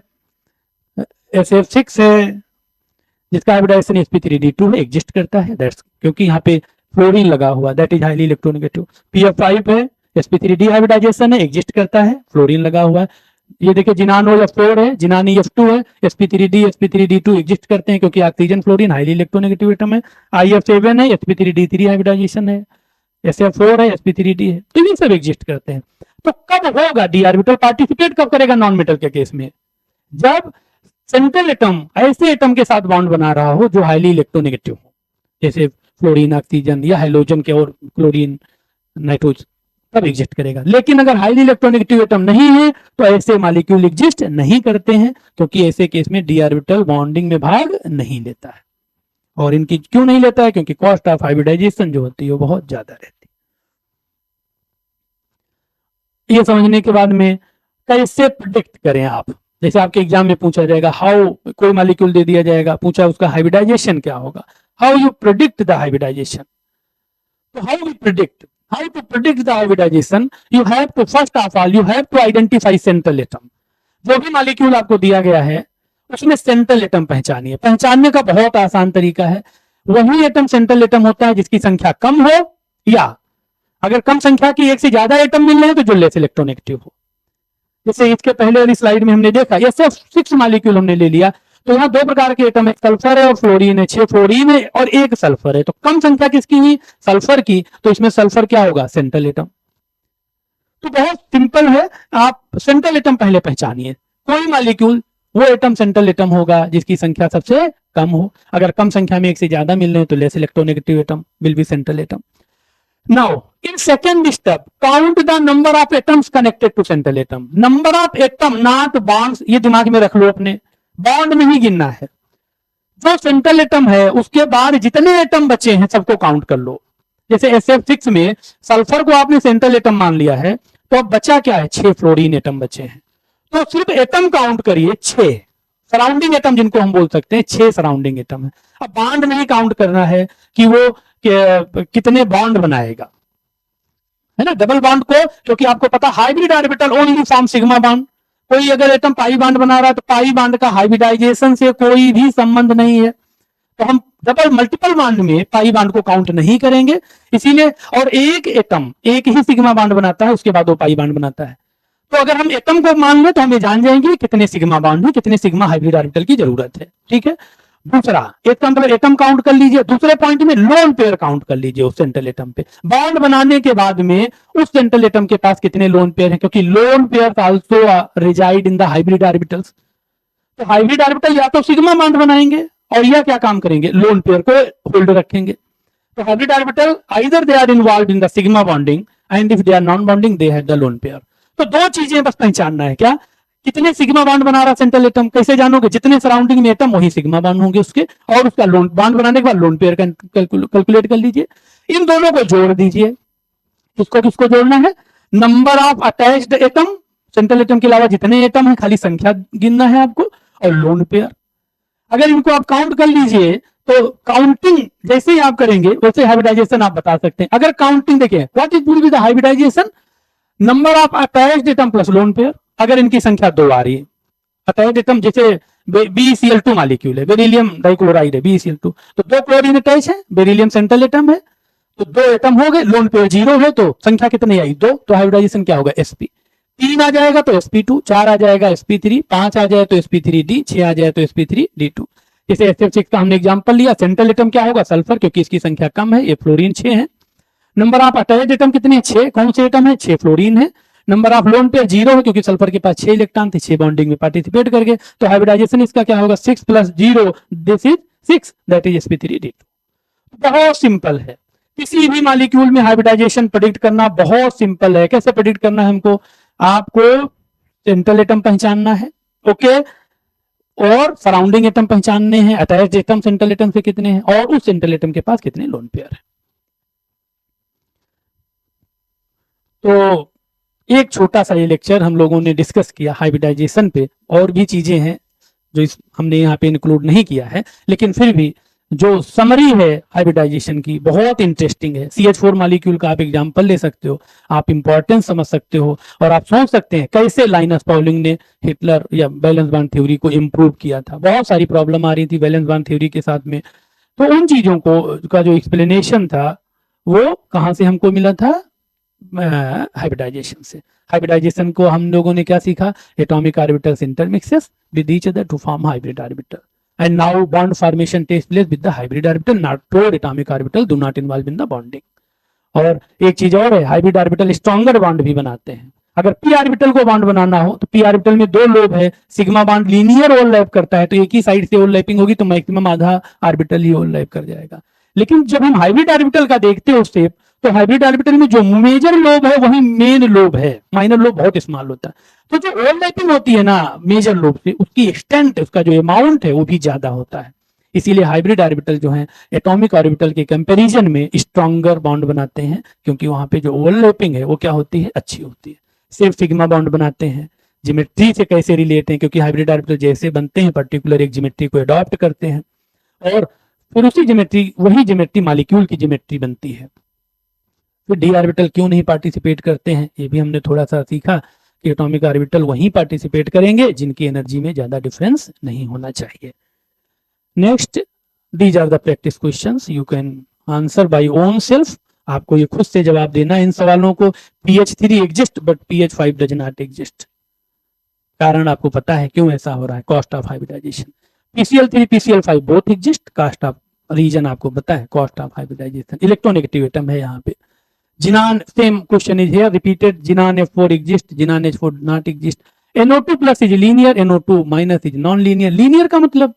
SF6 है जिसका हाइब्रिडाइजेशन sp3d2 है, एग्जिस्ट करता है, दैट्स क्योंकि यहाँ पे फ्लोरीन लगा हुआ, that is highly electronegative. PF5 है, sp3d हाइब्रिडाइजेशन है, एग्जिस्ट करता है, फ्लोरीन लगा हुआ है। ये देखिए जिनानो F4 है, जिनानी F2 है, sp3d sp3d2 एग्जिस्ट करते हैं क्योंकि oxygen fluorine highly electronegative atom है। IF7 है, sp3d3 हाइब्रिडाइजेशन है, SF4 है, sp3d है, तो ये सब एग्जिस्ट करते हैं। तो कब होगा डी ऑर्बिटल पार्टिसिपेट कब करेगा नॉन मेटल के केस में, जब सेंट्रल एटम ऐसे एटम के साथ बॉन्ड बना रहा हो जो हाईली इलेक्ट्रोनेगेटिव हो, जैसे फ्लोरीन ऑक्सीजन या हेलोजन के और क्लोरीन नाइट्रोजन, तब एग्जिस्ट करेगा। लेकिन अगर हाईली इलेक्ट्रोनेगेटिव एटम नहीं है तो ऐसे मॉलिक्यूल एग्जिस्ट नहीं करते हैं, क्योंकि ऐसे केस में डी ऑर्बिटल बॉन्डिंग में भाग नहीं लेता है। और इनकी क्यों नहीं लेता है, क्योंकि कॉस्ट ऑफ हाइब्रिडाइजेशन जो होती है वो बहुत ज्यादा रहती है। ये समझने के बाद में कैसे प्रिडिक्ट करें आप, जैसे आपके एग्जाम में पूछा जाएगा हाउ, कोई मॉलिक्यूल दे दिया जाएगा, पूछा उसका हाइब्रिडाइजेशन क्या होगा, how you predict the hybridization. तो how you predict, how to predict the hybridization, you have to first of all you have to identify central atom। जो भी मॉलिक्यूल आपको दिया गया है उसमें सेंट्रल एटम पहचानिए। पहचानने का बहुत आसान तरीका है, वही एटम सेंट्रल एटम होता है जिसकी संख्या कम हो, या अगर कम संख्या की एक से ज्यादा एटम मिल रहे हैं तो जो लेस इलेक्ट्रोनेगेटिव हो। जैसे इसके पहले वाली स्लाइड में हमने देखा SF6 मॉलिक्यूल हमने ले लिया, तो यहाँ दो प्रकार के एटम है, सल्फर है और फ्लोरीन है, 6 फ्लोरीन है और 1 सल्फर है, तो कम संख्या किसकी हुई, सल्फर की, तो इसमें सल्फर क्या होगा, सेंट्रल एटम। तो बहुत सिंपल है, आप सेंट्रल एटम पहले पहचानिए, कोई मॉलिक्यूल वो एटम सेंट्रल एटम होगा जिसकी संख्या सबसे कम हो, अगर कम संख्या में एक से ज्यादा मिल रहे हैं तो less electronegative atom will be central atom. Now, in second step, count the number of atoms connected to central atom. Number of atom, not bonds, ये दिमाग में रख लो अपने, बॉन्ड में ही गिनना है। जो सेंट्रल एटम है उसके बाद जितने एटम बचे हैं सबको काउंट कर लो। जैसे SF6 में सल्फर को आपने सेंट्रल एटम मान लिया है, तो अब बचा क्या है, 6 फ्लोरीन एटम बचे हैं, तो सिर्फ एटम काउंट करिए 6, सराउंडिंग एटम जिनको हम बोल सकते हैं 6 सराउंडिंग एटम है। अब बॉन्ड नहीं काउंट करना है कि वो कितने बॉन्ड बनाएगा, है ना, डबल बॉन्ड को, क्योंकि आपको पता hybrid orbital only form sigma bond. कोई अगर एटम पाई बॉन्ड बना रहा है तो पाई बॉन्ड का हाइब्रिडाइजेशन से कोई भी संबंध नहीं है, तो हम डबल मल्टीपल बॉन्ड में पाई बॉन्ड को काउंट नहीं करेंगे, इसीलिए। और एक एटम एक ही सिग्मा बॉन्ड बनाता है, उसके बाद वो पाई बॉन्ड बनाता है, तो अगर हम एटम को मान लें तो हम ये जान जाएंगे कितने सिग्मा बॉन्ड है, कितने सिग्मा हाइब्रिड ऑर्बिटल की जरूरत है, ठीक है। दूसरा एटम काउंट कर लीजिए, दूसरे पॉइंट में लोन पेयर काउंट कर लीजिए उस सेंट्रल एटम पे, बॉन्ड बनाने के बाद में उस सेंट्रल एटम के पास कितने लोन पेयर हैं, क्योंकि lone pair also reside in the hybrid orbitals. तो हाइब्रिड ऑर्बिटल या तो सिग्मा बॉन्ड बनाएंगे और या क्या काम करेंगे, लोन पेयर को होल्ड रखेंगे। तो hybrid orbital either they are involve in the sigma bonding and if they are non bonding they have the lone pair. तो दो चीजें बस पहचानना है, क्या, कितने सिग्मा बॉन्ड बना रहा सेंट्रल एटम, कैसे जानोगे, जितने सराउंडिंग में एटम वही सिग्मा बॉन्ड होंगे उसके, और उसका लोन बॉन्ड बनाने के बाद लोन पेयर कैलकुलेट कर लीजिए। इन दोनों को जोड़ दीजिए, किसको किसको जोड़ना है, number of attached atom, central atom के अलावा जितने एटम है खाली संख्या गिनना है आपको, और लोन पेयर। अगर इनको आप काउंट कर लीजिए तो काउंटिंग जैसे ही आप करेंगे वैसे हाइब्रिडाइजेशन आप बता सकते हैं। अगर काउंटिंग देखिए, what is will be the hybridization, number of attached atom plus lone pair, अगर इनकी संख्या 2 आ रही है, अटैच्ड एटम जैसे BeCl2 मॉलिक्यूल है, बेरिलियम डाइक्लोराइड है BeCl2, तो 2 क्लोरीन अटैच है, बेरिलियम सेंट्रल एटम है, तो 2 एटम हो गए, लोन पेयर 0 है, तो संख्या कितनी आई, 2, तो हाइब्रिडाइजेशन क्या होगा, sp। 3 आ जाएगा तो sp2, 4 आ जाएगा sp3, 5 आ जाए तो sp3d, 6 आ जाए तो sp3d2। जैसे SF6 का हमने एग्जांपल लिया, सेंट्रल एटम क्या होगा, सल्फर, क्योंकि इसकी संख्या कम है, ये फ्लोरीन 6 है। नंबर ऑफ अटैच्ड एटम कितने हैं, 6, कौन से एटम है, 6 फ्लोरीन है। नंबर ऑफ लोन पेयर 0 है, क्योंकि सल्फर के पास 6 इलेक्ट्रॉन थे, 6 बॉन्डिंग में पार्टिसिपेट करके, तो हाइब्रिडाइजेशन इसका क्या होगा, 6 + 0 this is 6, that is sp3d2। बहुत सिंपल है, किसी भी मॉलिक्यूल में हाइब्रिडाइजेशन प्रेडिक्ट करना बहुत सिंपल है। कैसे प्रेडिक्ट करना है हमको, आपको सेंट्रल एटम पहचानना है, ओके, और सराउंडिंग एटम पहचानने हैं, अटैच्ड एटम सेंट्रल एटम से कितने हैं, और उस सेंट्रल एटम के पास कितने लोन पेयर है। तो एक छोटा सा ये लेक्चर हम लोगों ने डिस्कस किया हाइब्रिडाइजेशन पे, और भी चीजें हैं जो हमने यहाँ पे इंक्लूड नहीं किया है, लेकिन फिर भी जो समरी है हाइब्रिडाइजेशन की बहुत इंटरेस्टिंग है। CH4 मॉलिक्यूल का आप एग्जांपल ले सकते हो, आप इंपॉर्टेंस समझ सकते हो, और आप सोच सकते हैं कैसे लाइनस पाउलिंग ने हिटलर या वैलेंस बॉन्ड थ्योरी को इम्प्रूव किया था। बहुत सारी प्रॉब्लम आ रही थी वैलेंस बॉन्ड थ्योरी के साथ में, तो उन चीजों को का जो एक्सप्लेनेशन था वो कहाँ से हमको मिला था, हाइब्रिडाइजेशन से। हाइब्रिडाइजेशन को हम लोगों ने क्या सीखा, atomic orbitals intermixes with each other to form hybrid orbital, and now bond formation takes place with the hybrid orbital, not pure atomic orbital do not involve in the bonding। और एक चीज और है, हाइब्रिड ऑर्बिटल स्ट्रॉन्गर बॉन्ड भी बनाते हैं। अगर P orbital को बॉन्ड बनाना हो तो पी ऑर्बिटल में दो लोब है, सिग्मा बॉन्ड लीनियर ओवरलैप करता है, तो एक ही साइड से ओवरलैपिंग होगी तो मैक्सिमम आधा ऑर्बिटल ही ओवरलैप कर जाएगा। लेकिन जब हम हाइब्रिड ऑर्बिटल का देखते हो शेप, तो हाइब्रिड ऑर्बिटल में जो मेजर लोब है वही मेन लोब है, माइनर लोब बहुत स्मॉल होता है। तो जो ओवरलैपिंग होती है ना मेजर लोब से, उसकी एक्सटेंट, उसका जो अमाउंट है वो भी ज्यादा होता है। इसीलिए हाइब्रिड ऑर्बिटल जो है एटॉमिक ऑर्बिटल के कंपैरिजन में स्ट्रॉन्गर बॉन्ड बनाते हैं, क्योंकि वहां पे जो ओवरलैपिंग है वो क्या होती है, अच्छी होती है। सिर्फ सिग्मा बॉन्ड बनाते हैं। ज्योमेट्री से कैसे रिलेट है, क्योंकि हाइब्रिड ऑर्बिटल जैसे बनते हैं पर्टिकुलर एक ज्योमेट्री को अडॉप्ट करते हैं, और फिर उसी ज्योमेट्री, वही ज्योमेट्री मॉलिक्यूल की ज्योमेट्री बनती है। फिर डी ऑर्बिटल क्यों नहीं पार्टिसिपेट करते हैं, ये भी हमने थोड़ा सा सीखा कि एटॉमिक ऑर्बिटल वहीं पार्टिसिपेट करेंगे जिनकी एनर्जी में ज्यादा डिफरेंस नहीं होना चाहिए। Next, these are the practice questions, you can answer by own self. आपको ये खुद से जवाब देना है इन सवालों को। pH3 exist but pH5 does not exist. कारण आपको पता है क्यों ऐसा हो रहा है, cost of hybridization. PCl3 PCl5 both exist, cost of reason आपको पता है, cost of hybridization. Electronegative atom है यहाँ पे। Xenon, same question is here repeated, Xenon F4 exists, Xenon H4 not exist। NO2 plus is linear, NO2 minus is non-linear। linear का मतलब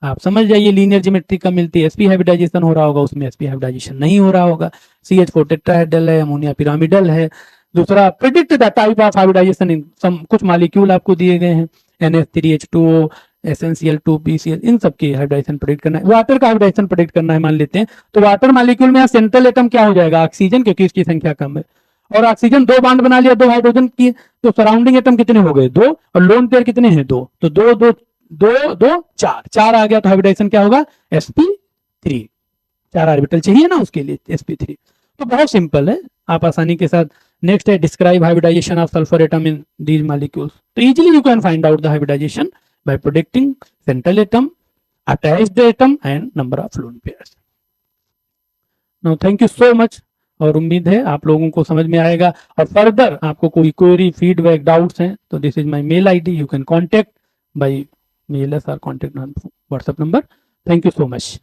आप समझ जाइए, लीनियर ज्योमेट्री का मिलती है, sp हाइब्रिडाइजेशन हो रहा होगा, उसमें sp हाइब्रिडाइजेशन नहीं हो रहा होगा। CH4 टेट्राहेड्रल है, अमोनिया पिरामिडल है। दूसरा, predict the type of hybridization in some, कुछ मॉलिक्यूल आपको दिए गए हैं, NH3H2O, SnCl2, PCl, इन सब की हाइब्रिडाइजेशन प्रेडिक्ट करना है। वाटर का हाइब्रिडाइजेशन प्रेडिक्ट करना है मान लेते हैं, तो वाटर मॉलिक्यूल में सेंट्रल एटम क्या हो जाएगा, ऑक्सीजन, क्योंकि इसकी संख्या कम है। और ऑक्सीजन दो बॉन्ड बना लिया, दो हाइड्रोजन की, तो सराउंडिंग एटम कितने हो गए, दो, और लोन पेयर कितने हैं, दो, तो दो दो दो दो चार, चार आ गया, तो हाइब्रिडाइजेशन क्या होगा, sp3। चार ऑर्बिटल चाहिए ना उसके लिए, sp3। तो बहुत सिंपल है, आप आसानी के साथ। नेक्स्ट है, describe hybridization of sulphur atom in these molecules. तो easily you can find out the hybridization by predicting central atom, attached atom and number of lone pairs। Now thank you so much, और उम्मीद है आप लोगों को समझ में आएगा। और फर्दर आपको कोई क्वेरी, फीडबैक, डाउट्स हैं तो this is my mail ID, you can contact by mail और contact WhatsApp number. Thank you so much.